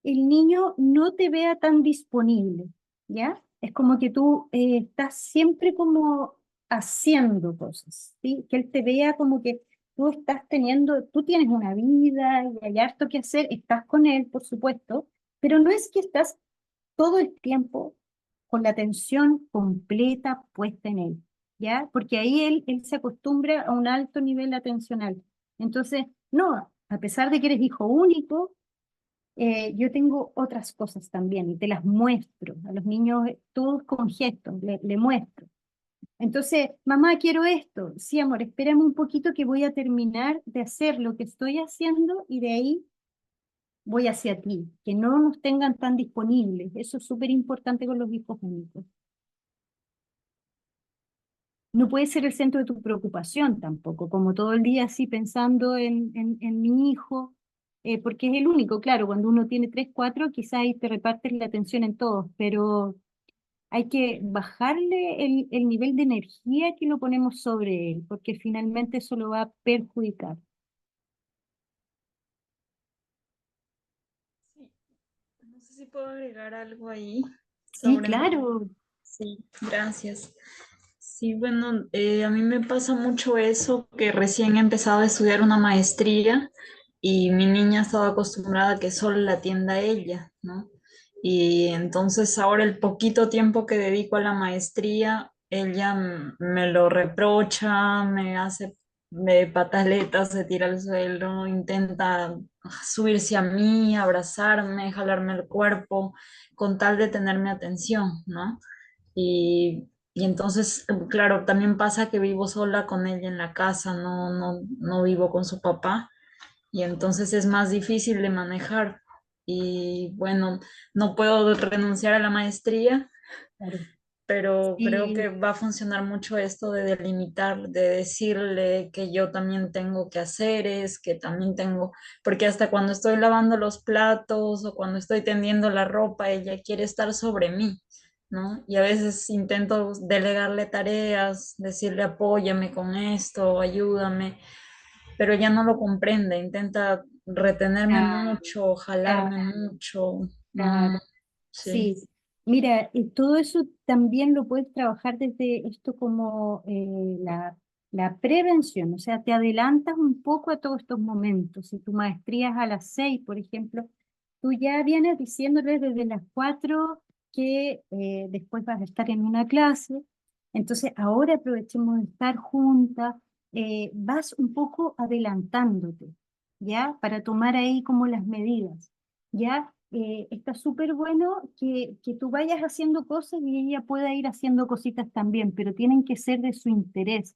el niño no te vea tan disponible, ¿ya? Es como que tú estás siempre como haciendo cosas, ¿sí? Que él te vea como que tú estás teniendo, tú tienes una vida y hay harto que hacer, estás con él, por supuesto, pero no es que estás todo el tiempo con la atención completa puesta en él, ¿ya? Porque ahí él se acostumbra a un alto nivel atencional. Entonces, no, a pesar de que eres hijo único, yo tengo otras cosas también y te las muestro. A los niños, todos con gestos, le muestro. Entonces, mamá, quiero esto. Sí, amor, espérame un poquito que voy a terminar de hacer lo que estoy haciendo y de ahí voy hacia ti. Que no nos tengan tan disponibles. Eso es súper importante con los hijos únicos. No puede ser el centro de tu preocupación tampoco, como todo el día así pensando en mi hijo, porque es el único, claro, cuando uno tiene tres, cuatro, quizás ahí te repartes la atención en todos, pero hay que bajarle el nivel de energía que lo ponemos sobre él, porque finalmente eso lo va a perjudicar. Sí, no sé si puedo agregar algo ahí Sí, sobre mi... claro. Sí, gracias. Sí, bueno, a mí me pasa mucho eso, que recién he empezado a estudiar una maestría y mi niña estaba acostumbrada a que solo la atienda ella, ¿no? Y entonces ahora el poquito tiempo que dedico a la maestría, ella me lo reprocha, me hace de pataletas, se tira al suelo, intenta subirse a mí, abrazarme, jalarme el cuerpo, con tal de tener mi atención, ¿no? Y entonces, claro, también pasa que vivo sola con ella en la casa, no vivo con su papá y entonces es más difícil de manejar. Y bueno, no puedo renunciar a la maestría, Claro. pero creo que Sí, va a funcionar mucho esto de delimitar, de decirle que yo también tengo quehaceres, que también tengo, porque hasta cuando estoy lavando los platos o cuando estoy tendiendo la ropa, ella quiere estar sobre mí, ¿no? Y a veces intento delegarle tareas, decirle apóyame con esto, ayúdame, pero ella no lo comprende, intenta retenerme claro, mucho, claro, jalarme mucho. claro. Sí. Sí, mira, todo eso también lo puedes trabajar desde esto como la prevención, o sea, te adelantas un poco a todos estos momentos. Si tu maestría es a las 6, por ejemplo, tú ya vienes diciéndole desde las 4 que después vas a estar en una clase, entonces ahora aprovechemos de estar juntas, vas un poco adelantándote, ¿ya? Para tomar ahí como las medidas. ¿Ya? Está súper bueno que tú vayas haciendo cosas y ella pueda ir haciendo cositas también, pero tienen que ser de su interés.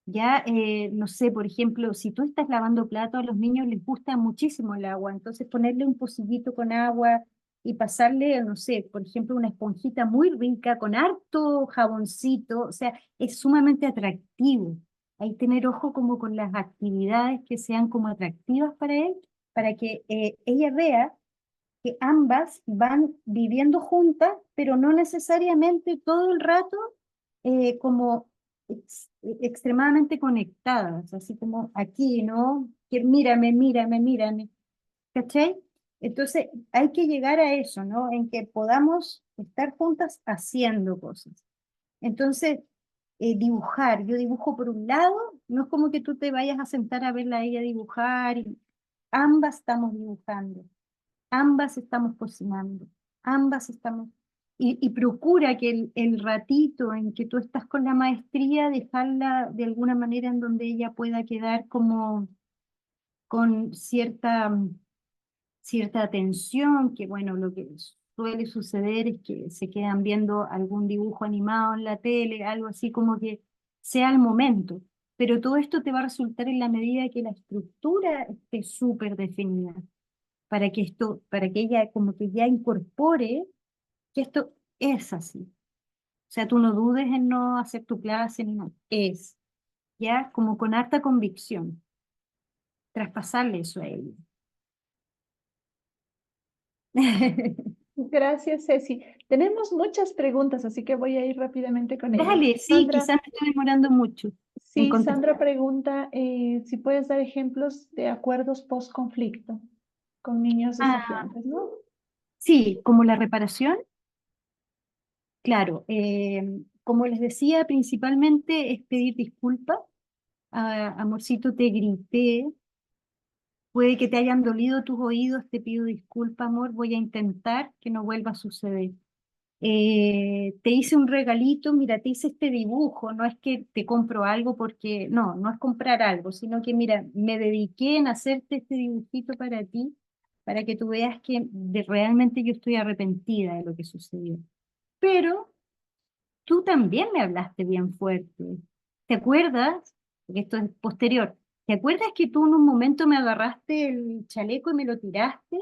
Ya, no sé, por ejemplo, si tú estás lavando platos, a los niños les gusta muchísimo el agua, entonces ponerle un pocillito con agua y pasarle, no sé, por ejemplo, una esponjita muy rica con harto jaboncito, o sea, es sumamente atractivo. Hay que tener ojo como con las actividades que sean como atractivas para él, para que ella vea que ambas van viviendo juntas, pero no necesariamente todo el rato como extremadamente conectadas, así como aquí, ¿no? Que mírame, mírame, mírame, ¿cachai? Entonces hay que llegar a eso, ¿no? En que podamos estar juntas haciendo cosas. Entonces, dibujar, yo dibujo por un lado, no es como que tú te vayas a sentar a verla a ella dibujar, y ambas estamos dibujando. Ambas estamos cocinando, ambas estamos... Y procura que el ratito en que tú estás con la maestría, dejarla de alguna manera en donde ella pueda quedar como con cierta atención, que bueno, lo que suele suceder es que se quedan viendo algún dibujo animado en la tele, algo así como que sea el momento. Pero todo esto te va a resultar en la medida que la estructura esté súper definida para que ella como que ya incorpore que esto es así. O sea, tú no dudes en no hacer tu clase ni nada. Es, ya como con harta convicción, traspasarle eso a ella. Gracias, Ceci. Tenemos muchas preguntas, así que voy a ir rápidamente con ellas. Dale, sí, Sandra, quizás me estoy demorando mucho en sí, Sandra contestar. pregunta si puedes dar ejemplos de acuerdos post-conflicto con niños Ah, desafiantes, ¿no? sí, como la reparación, claro. Como les decía, principalmente es pedir disculpas. Ah, amorcito, te grité. Puede que te hayan dolido tus oídos, te pido disculpas, amor, voy a intentar que no vuelva a suceder. Te hice un regalito, mira, te hice este dibujo, no es que te compro algo porque, no, no es comprar algo, sino que, mira, me dediqué en hacerte este dibujito para ti, para que tú veas que realmente yo estoy arrepentida de lo que sucedió. Pero tú también me hablaste bien fuerte. ¿Te acuerdas? Porque esto es posterior. ¿Te acuerdas que tú en un momento me agarraste el chaleco y me lo tiraste?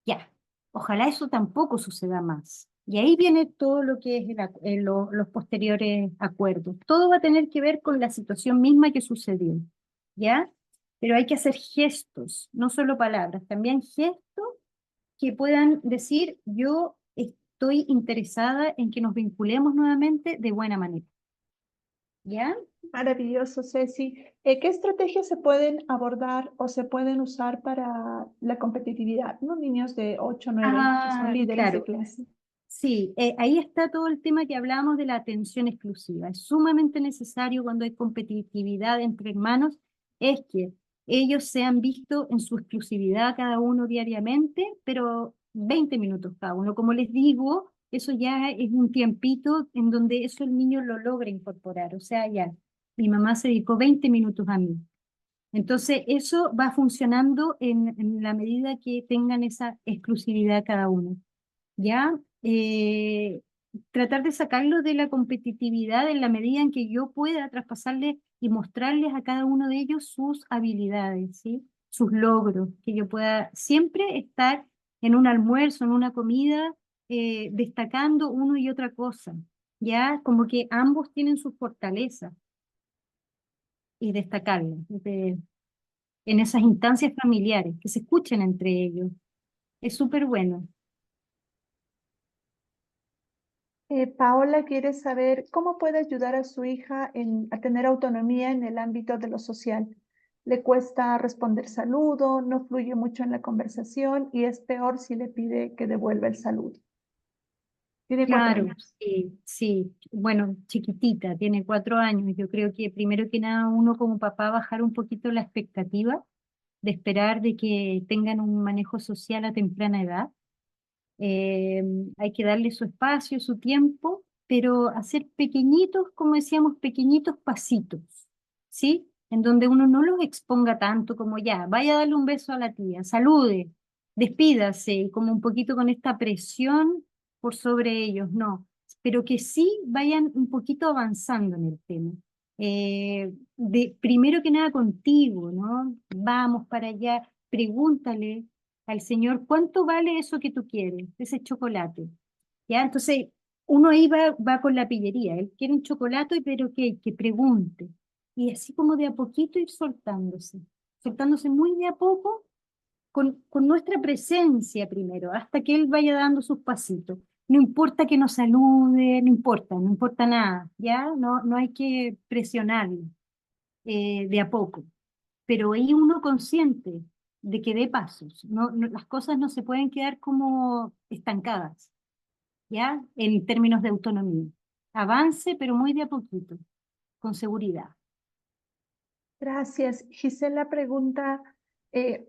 Ya, ojalá eso tampoco suceda más. Y ahí viene todo lo que es los posteriores acuerdos. Todo va a tener que ver con la situación misma que sucedió, ¿ya? Pero hay que hacer gestos, no solo palabras, también gestos que puedan decir, yo estoy interesada en que nos vinculemos nuevamente de buena manera, ¿ya? Maravilloso, Ceci. ¿Qué estrategias se pueden abordar o se pueden usar para la competitividad? ¿No? Niños de 8, 9 que son Ah, líderes de claro. clase. Sí, ahí está todo el tema que hablábamos de la atención exclusiva. Es sumamente necesario cuando hay competitividad entre hermanos, es que ellos se han visto en su exclusividad cada uno diariamente, pero 20 minutos cada uno. Como les digo, eso ya es un tiempito en donde eso el niño lo logra incorporar. O sea, ya, mi mamá se dedicó 20 minutos a mí. Entonces, eso va funcionando en la medida que tengan esa exclusividad cada uno. ¿Ya? Tratar de sacarlo de la competitividad en la medida en que yo pueda traspasarles y mostrarles a cada uno de ellos sus habilidades, ¿sí? Sus logros, que yo pueda siempre estar en un almuerzo, en una comida, destacando uno y otra cosa, ¿ya? Como que ambos tienen sus fortalezas y destacarlas en esas instancias familiares, que se escuchen entre ellos. Es súper bueno. Paola quiere saber cómo puede ayudar a su hija a tener autonomía en el ámbito de lo social. Le cuesta responder saludo, no fluye mucho en la conversación y es peor si le pide que devuelva el saludo. Tiene 4 años. Claro, sí, sí. Bueno, chiquitita, tiene 4 años. Yo creo que primero que nada uno como papá bajar un poquito la expectativa de esperar de que tengan un manejo social a temprana edad. Eh, Hay que darle su espacio, su tiempo, pero hacer pequeñitos, como decíamos, pequeñitos pasitos, ¿sí? En donde uno no los exponga tanto como ya, vaya a darle un beso a la tía, salude, despídase, y como un poquito con esta presión por sobre ellos, no, pero que sí vayan un poquito avanzando en el tema. Primero que nada contigo, ¿no? Vamos para allá, pregúntale al señor, ¿cuánto vale eso que tú quieres, ese chocolate? ¿Ya? Entonces, uno ahí va con la pillería, él quiere un chocolate, pero que pregunte. Y así como de a poquito ir soltándose muy de a poco, con nuestra presencia primero, hasta que él vaya dando sus pasitos. No importa que nos salude, no importa nada, ¿ya? No, no hay que presionarlo de a poco, pero ahí uno consciente de que dé pasos, las cosas no se pueden quedar como estancadas, ¿ya? En términos de autonomía. Avance, pero muy de a poquito, con seguridad. Gracias. Gisela pregunta,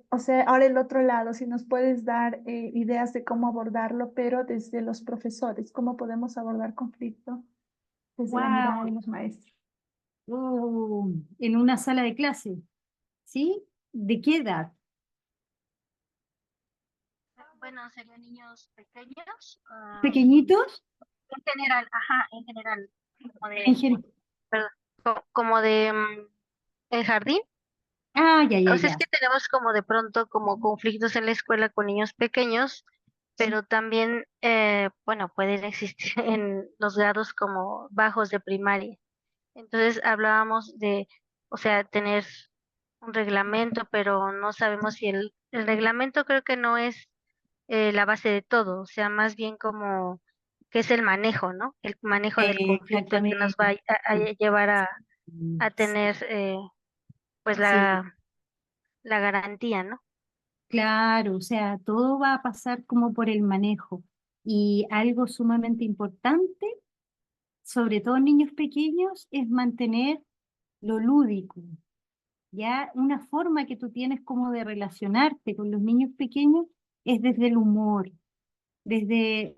o sea, ahora el otro lado, si nos puedes dar ideas de cómo abordarlo, pero desde los profesores, cómo podemos abordar conflicto desde la mirada ¡Wow! de los maestros. En una sala de clase, ¿sí? ¿De qué edad? Bueno, serían niños pequeños, ¿Pequeñitos? en general, ajá, en general, como En de, gen- perdón, como de el jardín. Ah, ya, ya, O sea, es ya. que tenemos como de pronto como conflictos en la escuela con niños pequeños, pero también, bueno, pueden existir en los grados como bajos de primaria. Entonces hablábamos de, o sea, tener un reglamento, pero no sabemos si el reglamento creo que no es la base de todo, o sea, más bien como que es el manejo, ¿no? El manejo del conflicto el que nos va Exactamente. a llevar a Sí, tener pues sí. la garantía, ¿no? Claro, o sea, todo va a pasar como por el manejo. Y algo sumamente importante, sobre todo en niños pequeños, es mantener lo lúdico. Ya una forma que tú tienes como de relacionarte con los niños pequeños es desde el humor, desde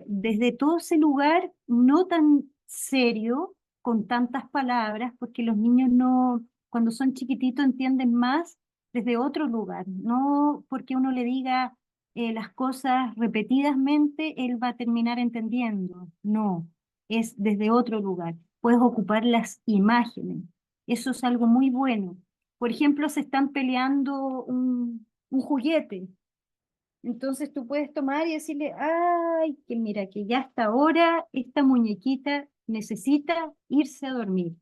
todo ese lugar no tan serio, con tantas palabras, porque los niños no, cuando son chiquititos entienden más desde otro lugar, no porque uno le diga las cosas repetidamente, él va a terminar entendiendo, no, es desde otro lugar. Puedes ocupar las imágenes, eso es algo muy bueno. Por ejemplo, se están peleando un juguete. Entonces tú puedes tomar y decirle, ay, que mira, que ya hasta ahora esta muñequita necesita irse a dormir.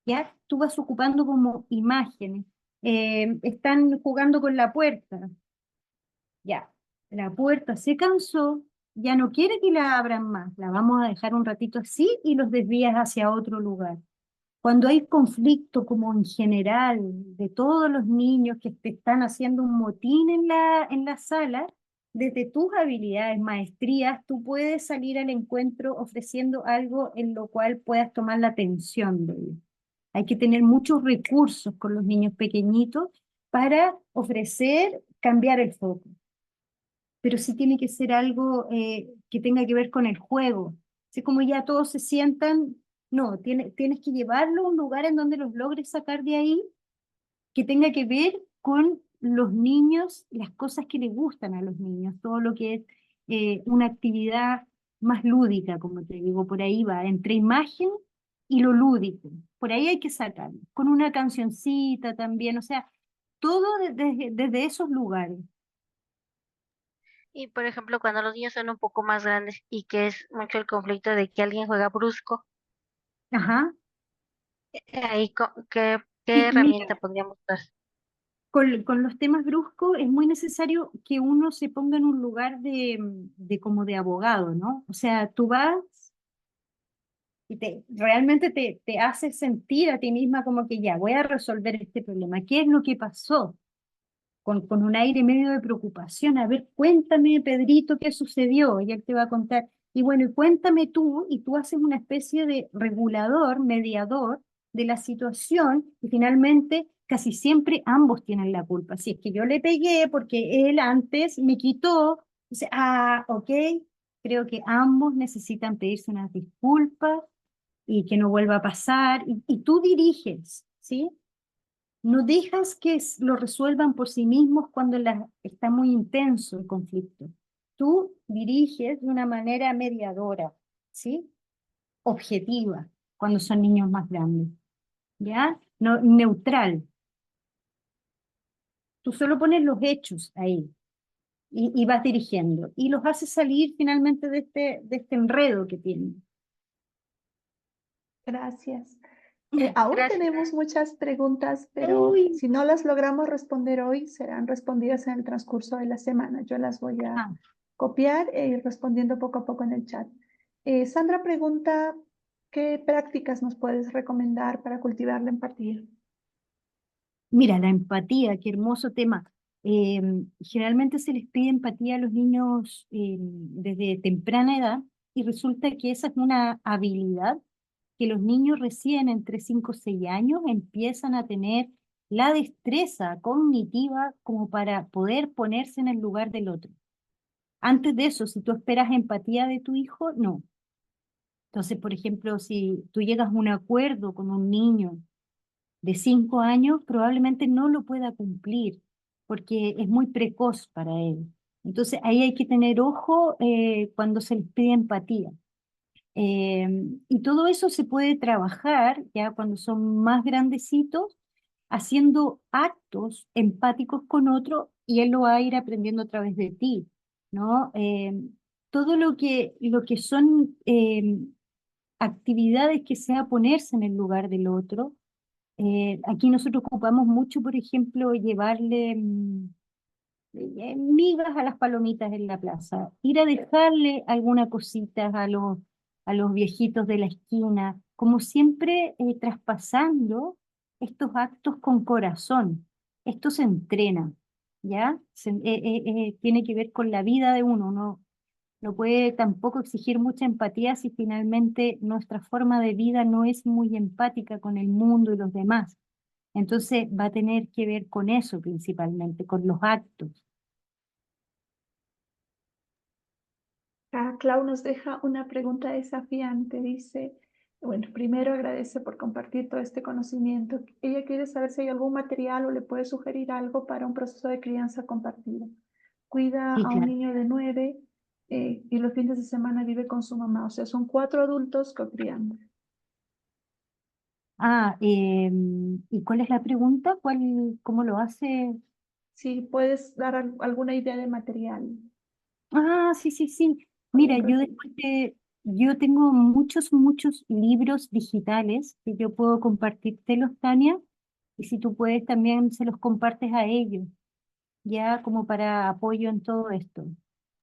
Ya tú vas ocupando como imágenes. Están jugando con la puerta. Ya, la puerta se cansó, ya no quiere que la abran más. La vamos a dejar un ratito así y los desvías hacia otro lugar. Cuando hay conflicto como en general de todos los niños que te están haciendo un motín en la sala, desde tus habilidades, maestrías, tú puedes salir al encuentro ofreciendo algo en lo cual puedas tomar la atención de ellos. Hay que tener muchos recursos con los niños pequeñitos para ofrecer cambiar el foco. Pero sí tiene que ser algo que tenga que ver con el juego. Así como ya todos se sientan, no, tienes que llevarlo a un lugar en donde los logres sacar de ahí, que tenga que ver con los niños, las cosas que les gustan a los niños, todo lo que es una actividad más lúdica, como te digo, por ahí va, entre imagen y lo lúdico. Por ahí hay que sacarlo, con una cancioncita también, o sea, todo desde esos lugares. Y por ejemplo, cuando los niños son un poco más grandes y que es mucho el conflicto de que alguien juega brusco, Ajá. ahí ¿qué Sí, herramienta mira, podríamos usar? con los temas bruscos es muy necesario que uno se ponga en un lugar de como de abogado, ¿no? O sea, tú vas y realmente te haces sentir a ti misma como que ya, voy a resolver este problema. ¿Qué es lo que pasó? Con un aire medio de preocupación. A ver, cuéntame, Pedrito, qué sucedió. Y él te va a contar. Y bueno, y cuéntame tú, y tú haces una especie de regulador, mediador de la situación, y finalmente casi siempre ambos tienen la culpa. Si es que yo le pegué porque él antes me quitó, dice, ok, creo que ambos necesitan pedirse unas disculpas y que no vuelva a pasar, y tú diriges, ¿sí? No dejas que lo resuelvan por sí mismos cuando está muy intenso el conflicto. Tú diriges de una manera mediadora, ¿sí? Objetiva, cuando son niños más grandes, ¿ya? No, neutral. Tú solo pones los hechos ahí y vas dirigiendo y los haces salir finalmente de este enredo que tienen. Gracias. Aún Gracias. tenemos muchas preguntas, pero Uy, si no las logramos responder hoy, serán respondidas en el transcurso de la semana. Yo las voy a ah, copiar e ir respondiendo poco a poco en el chat. Sandra pregunta, ¿qué prácticas nos puedes recomendar para cultivar la empatía? mira, la empatía, qué hermoso tema. Generalmente se les pide empatía a los niños desde temprana edad y resulta que esa es una habilidad que los niños recién entre 5 o 6 años empiezan a tener la destreza cognitiva como para poder ponerse en el lugar del otro. Antes de eso, si tú esperas empatía de tu hijo, no. Entonces, por ejemplo, si tú llegas a un acuerdo con un niño de 5 años probablemente no lo pueda cumplir porque es muy precoz para él. Entonces ahí hay que tener ojo cuando se les pide empatía. Eh, y todo eso se puede trabajar ya cuando son más grandecitos, haciendo actos empáticos con otro y él lo va a ir aprendiendo a través de ti, ¿no? Todo lo que son actividades que sea ponerse en el lugar del otro, aquí nosotros ocupamos mucho, por ejemplo, llevarle migas a las palomitas en la plaza, ir a dejarle alguna cosita a los viejitos de la esquina, como siempre traspasando estos actos con corazón. Esto se entrena, ¿ya? Tiene que ver con la vida de uno, no puede tampoco exigir mucha empatía si finalmente nuestra forma de vida no es muy empática con el mundo y los demás. Entonces va a tener que ver con eso principalmente, con los actos. Clau nos deja una pregunta desafiante. Dice, bueno, primero agradece por compartir todo este conocimiento. Ella quiere saber si hay algún material o le puede sugerir algo para un proceso de crianza compartida. Cuida Sí, a un claro. niño de 9 y los fines de semana vive con su mamá. O sea, son 4 adultos co-criando. ¿Y cuál es la pregunta? ¿Cómo lo hace? Si puedes dar alguna idea de material, Sí, sí, sí. Mira, algún recurso. yo tengo muchos, muchos libros digitales que yo puedo compartírtelos, Tania, y si tú puedes también se los compartes a ellos, ya como para apoyo en todo esto.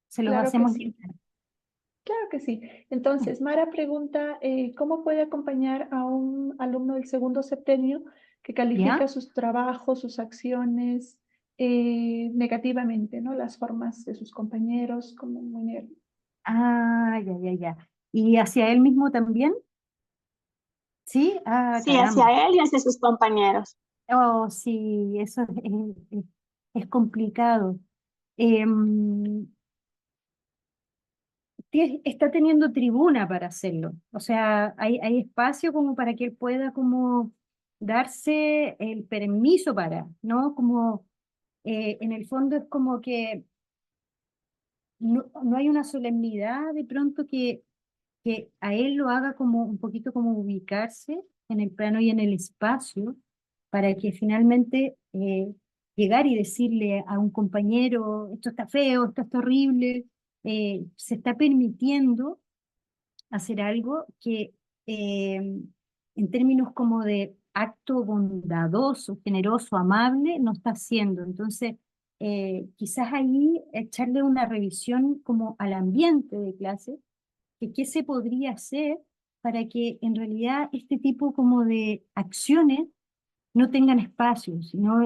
Se los Claro que hacemos sí. llegar. Claro que sí. Entonces, Mara pregunta, ¿cómo puede acompañar a un alumno del segundo septenio que ¿Ya? califica sus trabajos, sus acciones negativamente, ¿no? Las formas de sus compañeros como muy negativas. Ya, ya, ya. ¿Y hacia él mismo también? Sí, Sí, caramba. hacia él y hacia sus compañeros. Oh, sí, eso es complicado. Em, está teniendo tribuna para hacerlo. O sea, hay espacio como para que él pueda como darse el permiso para, ¿no? Como en el fondo es como que no hay una solemnidad de pronto que a él lo haga como un poquito como ubicarse en el plano y en el espacio para que finalmente llegar y decirle a un compañero, esto está feo, esto está horrible, se está permitiendo hacer algo que en términos como de acto bondadoso, generoso, amable, no está haciendo. Entonces, quizás ahí echarle una revisión como al ambiente de clase, que qué se podría hacer para que en realidad este tipo como de acciones no tengan espacio, sino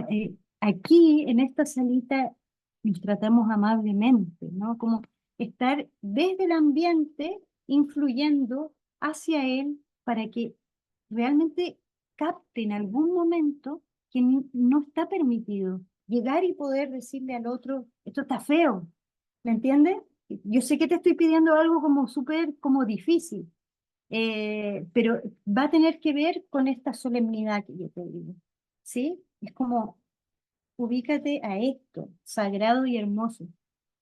aquí en esta salita nos tratamos amablemente, ¿no? Como estar desde el ambiente influyendo hacia él para que realmente capte en algún momento que no está permitido llegar y poder decirle al otro, esto está feo, ¿me entiendes? Yo sé que te estoy pidiendo algo como súper como difícil, pero va a tener que ver con esta solemnidad que yo te digo, ¿sí? Es como, ubícate a esto, sagrado y hermoso,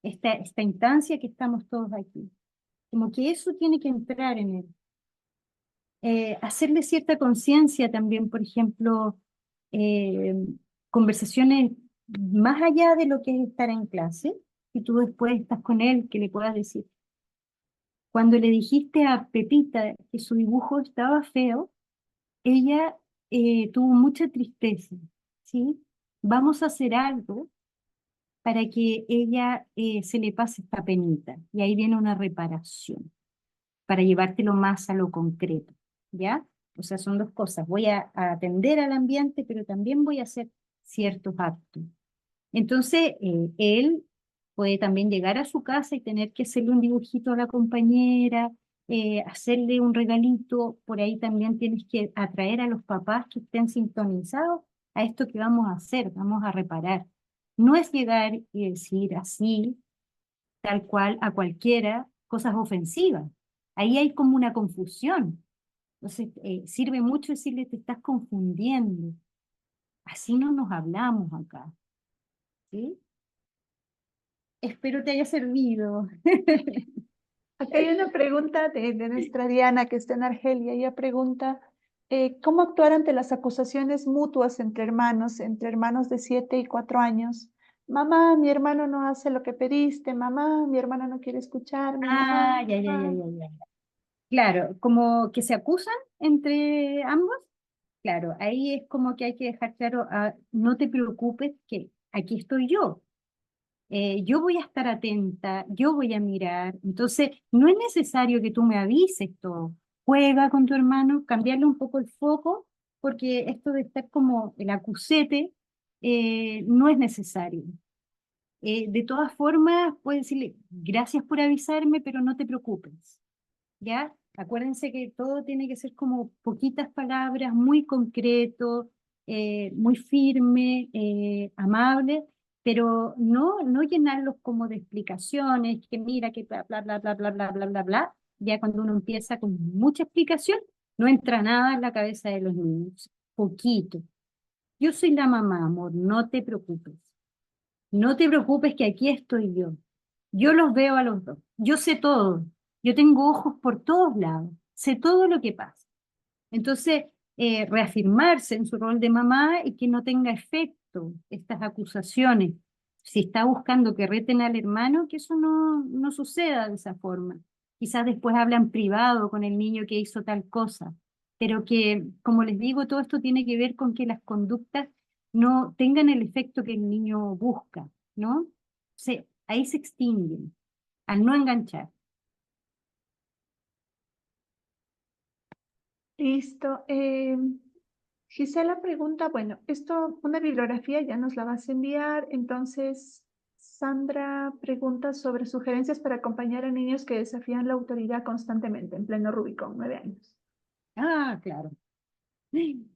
esta instancia que estamos todos aquí. Como que eso tiene que entrar en él. Hacerle cierta conciencia también, por ejemplo, eh, conversaciones más allá de lo que es estar en clase, y tú después estás con él, que le puedas decir, cuando le dijiste a Pepita que su dibujo estaba feo, ella tuvo mucha tristeza, ¿sí? Vamos a hacer algo para que ella se le pase esta penita. Y ahí viene una reparación, para llevártelo más a lo concreto, ¿ya? O sea, son dos cosas. Voy a atender al ambiente, pero también voy a hacer ciertos actos. Entonces, él puede también llegar a su casa y tener que hacerle un dibujito a la compañera, hacerle un regalito. Por ahí también tienes que atraer a los papás que estén sintonizados a esto que vamos a hacer, vamos a reparar. No es llegar y decir así, tal cual, a cualquiera, cosas ofensivas. Ahí hay como una confusión. Entonces, sirve mucho decirle, te estás confundiendo. Así no nos hablamos acá, ¿sí? Espero te haya servido. Acá hay una pregunta de nuestra Diana que está en Argelia. Ella pregunta, ¿cómo actuar ante las acusaciones mutuas entre hermanos de 7 y 4 años? Mamá, mi hermano no hace lo que pediste. Mamá, mi hermano no quiere escucharme. Mamá, Ah, ya, ya, ya, mamá. ya, ya. Claro, como que se acusan entre ambos. Claro, ahí es como que hay que dejar claro, no te preocupes que aquí estoy yo. Yo voy a estar atenta, yo voy a mirar. Entonces, no es necesario que tú me avises todo. Juega con tu hermano, cambiarle un poco el foco, porque esto de estar como el acusete no es necesario. De todas formas, puedes decirle, gracias por avisarme, pero no te preocupes, ¿ya? Acuérdense que todo tiene que ser como poquitas palabras, muy concreto, muy firme, amable, pero no llenarlos como de explicaciones, que mira, que bla, bla, bla, bla, bla, bla, bla, bla, bla. Ya cuando uno empieza con mucha explicación, no entra nada en la cabeza de los niños, poquito. Yo soy la mamá, amor, no te preocupes. No te preocupes que aquí estoy yo. Yo los veo a los dos. Yo sé todo. Yo tengo ojos por todos lados. Sé todo lo que pasa. Entonces, reafirmarse en su rol de mamá y que no tenga efecto estas acusaciones. Si está buscando que reten al hermano, que eso no suceda de esa forma. Quizás después hablan privado con el niño que hizo tal cosa, pero que, como les digo, todo esto tiene que ver con que las conductas no tengan el efecto que el niño busca, ¿no? Ahí se extinguen, al no enganchar. Listo. Gisela pregunta, bueno, esto, una bibliografía ya nos la vas a enviar. Entonces, Sandra pregunta sobre sugerencias para acompañar a niños que desafían la autoridad constantemente, en pleno Rubicón, 9 años. Ah, claro.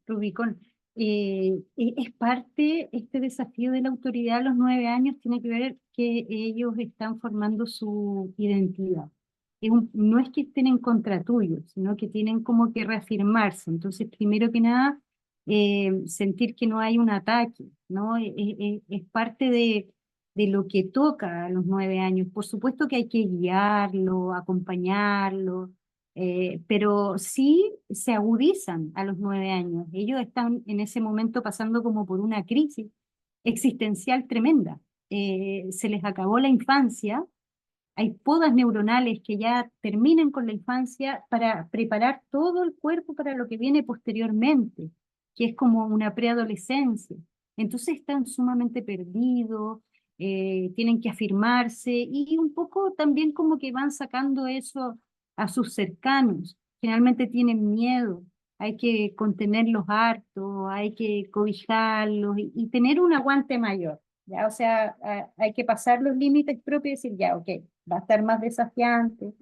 Rubicón. Es parte, este desafío de la autoridad a los 9 años tiene que ver que ellos están formando su identidad. No es que estén en contra tuyo, sino que tienen como que reafirmarse. Entonces, primero que nada, sentir que no hay un ataque, ¿no? Es parte de lo que toca a los 9 años. Por supuesto que hay que guiarlo, acompañarlo, pero sí se agudizan a los 9 años. Ellos están en ese momento pasando como por una crisis existencial tremenda. Se les acabó la infancia, hay podas neuronales que ya terminan con la infancia para preparar todo el cuerpo para lo que viene posteriormente, que es como una preadolescencia. Entonces están sumamente perdidos, tienen que afirmarse y un poco también como que van sacando eso a sus cercanos. Generalmente tienen miedo, hay que contenerlos harto, hay que cobijarlos y tener un aguante mayor. ¿Ya? O sea, hay que pasar los límites propios y decir, ya, ok, va a estar más desafiante,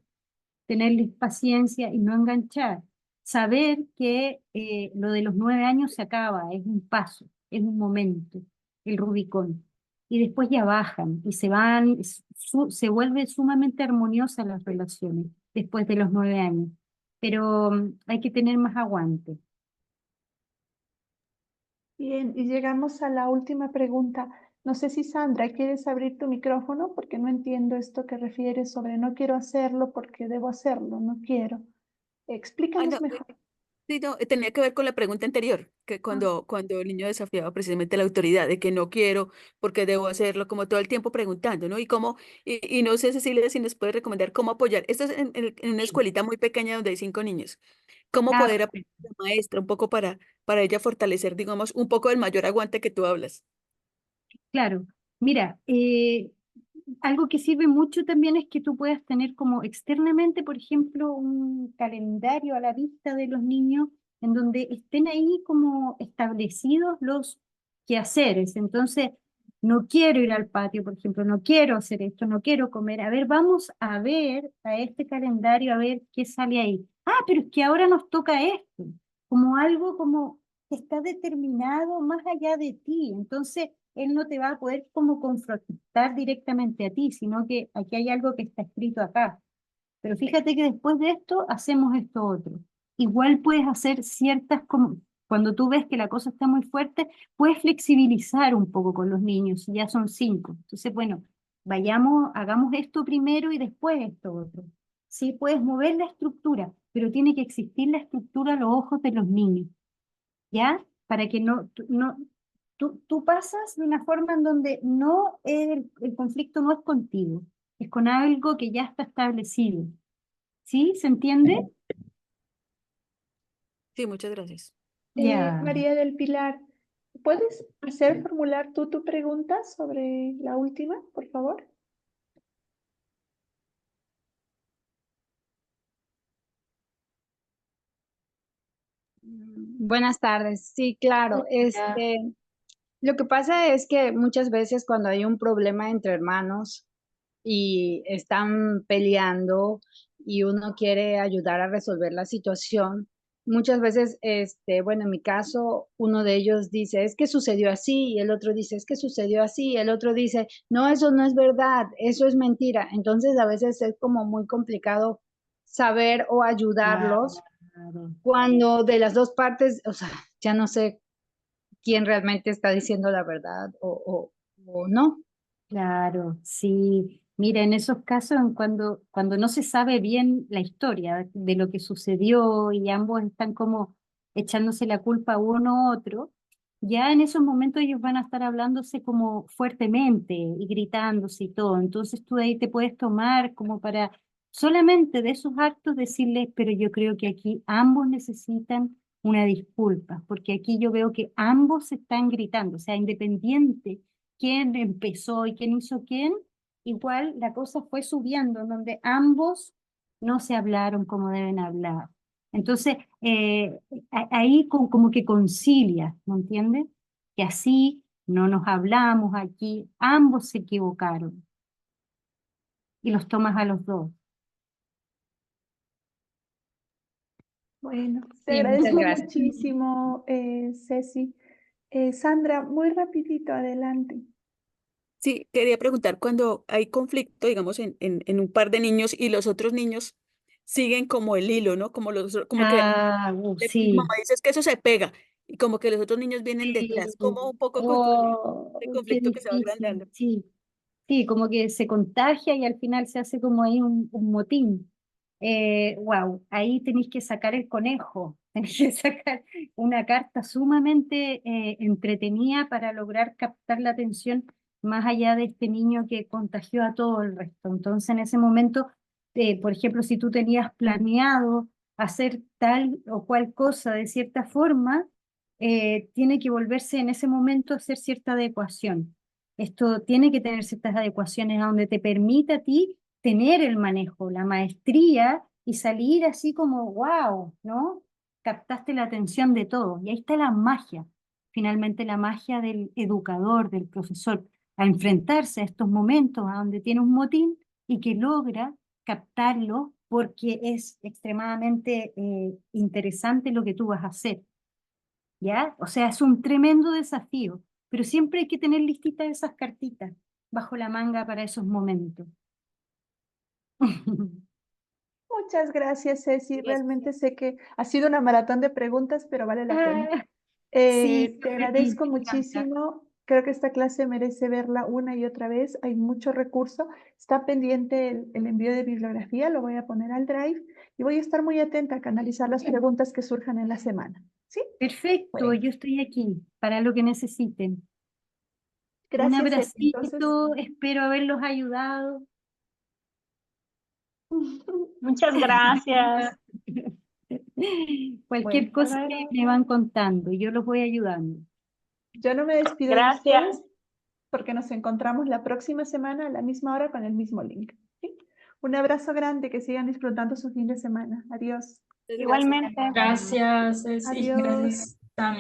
tenerles paciencia y no enganchar. Saber que lo de los 9 años se acaba, es un paso, es un momento, el Rubicón. Y después ya bajan y se van, se vuelve sumamente armoniosa las relaciones después de los 9 años. Pero hay que tener más aguante. Bien, y llegamos a la última pregunta. No sé si Sandra, ¿quieres abrir tu micrófono? Porque no entiendo esto que refieres sobre no quiero hacerlo porque debo hacerlo, no quiero. Ah, no, Explícanos mejor. sí, no, tenía que ver con la pregunta anterior, que Ah, cuando el niño desafiaba precisamente la autoridad de que no quiero, porque debo hacerlo, como todo el tiempo preguntando, ¿no? Y cómo, y no sé, Cecilia, si nos puede recomendar cómo apoyar. Esto es en una escuelita muy pequeña donde hay 5 niños. ¿Cómo Ah, poder apoyar a la maestra un poco para ella fortalecer, digamos, un poco del mayor aguante que tú hablas? claro. Mira, algo que sirve mucho también es que tú puedas tener como externamente, por ejemplo, un calendario a la vista de los niños en donde estén ahí como establecidos los quehaceres. Entonces, no quiero ir al patio, por ejemplo, no quiero hacer esto, no quiero comer. A ver, vamos a ver a este calendario, a ver qué sale ahí. Ah, pero es que ahora nos toca esto, como algo como que está determinado más allá de ti. Entonces, él no te va a poder como confrontar directamente a ti, sino que aquí hay algo que está escrito acá. Pero fíjate que después de esto hacemos esto otro. Igual puedes hacer ciertas, como, cuando tú ves que la cosa está muy fuerte, puedes flexibilizar un poco con los niños, si ya son 5. Entonces, bueno, vayamos, hagamos esto primero y después esto otro. Sí, puedes mover la estructura, pero tiene que existir la estructura a los ojos de los niños. ¿Ya? Para que tú pasas de una forma en donde no el conflicto no es contigo, es con algo que ya está establecido. ¿Sí? ¿Se entiende? Sí, muchas gracias. Ya. María del Pilar, ¿puedes formular tú tu pregunta sobre la última, por favor? Buenas tardes. Sí, claro. Lo que pasa es que muchas veces cuando hay un problema entre hermanos y están peleando y uno quiere ayudar a resolver la situación, muchas veces, bueno, en mi caso, uno de ellos dice, es que sucedió así, y el otro dice, es que sucedió así, y el otro dice, no, eso no es verdad, eso es mentira. Entonces, a veces es como muy complicado saber o ayudarlos Claro. cuando de las dos partes, o sea, ya no sé quién realmente está diciendo la verdad o no. Claro, sí. Mira, en esos casos, cuando no se sabe bien la historia de lo que sucedió y ambos están como echándose la culpa uno a otro, ya en esos momentos ellos van a estar hablándose como fuertemente y gritándose y todo. Entonces tú de ahí te puedes tomar como para solamente de esos actos decirles, pero yo creo que aquí ambos necesitan una disculpa, porque aquí yo veo que ambos están gritando, o sea, independiente quién empezó y quién hizo quién, igual la cosa fue subiendo, en donde ambos no se hablaron como deben hablar. Entonces, ahí como que concilia, ¿me entiendes? Que así no nos hablamos aquí, ambos se equivocaron y los tomas a los dos. Bueno, te Sí, muchas agradezco gracias. muchísimo, Ceci. Sandra, muy rapidito, adelante. Sí, quería preguntar cuando hay conflicto, digamos, en un par de niños y los otros niños siguen como el hilo, ¿no? Como que mi mamá Sí, dice es que eso se pega y como que los otros niños vienen sí. detrás, como un poco con Oh, el qué conflicto que se va difícil, agrandando. sí. Sí, como que se contagia y al final se hace como ahí un motín. Wow, ahí tenéis que sacar el conejo, tenéis que sacar una carta sumamente entretenida para lograr captar la atención más allá de este niño que contagió a todo el resto. Entonces, en ese momento, por ejemplo, si tú tenías planeado hacer tal o cual cosa de cierta forma, tiene que volverse en ese momento a hacer cierta adecuación. Esto tiene que tener ciertas adecuaciones a donde te permita a ti tener el manejo, la maestría y salir así como, wow, ¿no? Captaste la atención de todo. Y ahí está la magia, finalmente la magia del educador, del profesor, a enfrentarse a estos momentos a donde tiene un motín y que logra captarlo porque es extremadamente interesante lo que tú vas a hacer. ¿Ya? O sea, es un tremendo desafío, pero siempre hay que tener listitas esas cartitas bajo la manga para esos momentos. Muchas gracias, Ceci. Gracias. Realmente sé que ha sido una maratón de preguntas, pero vale la pena. Ah, sí, Te feliz, agradezco me encanta. muchísimo. Creo que esta clase merece verla una y otra vez. Hay mucho recurso. Está pendiente el envío de bibliografía, lo voy a poner al Drive y voy a estar muy atenta a canalizar las preguntas que surjan en la semana. ¿Sí? Perfecto, Bueno, yo estoy aquí para lo que necesiten. Un gracias, Ceci. Entonces, abracito, espero haberlos ayudado. Muchas gracias. bueno, Cualquier cosa me van contando, yo los voy ayudando. yo no me despido de Gracias. ustedes porque nos encontramos la próxima semana a la misma hora con el mismo link. ¿Sí? Un abrazo grande, que sigan disfrutando su fin de semana. Adiós. Muchas gracias. Igualmente. Gracias, Ceci. Adiós. Gracias, Tami.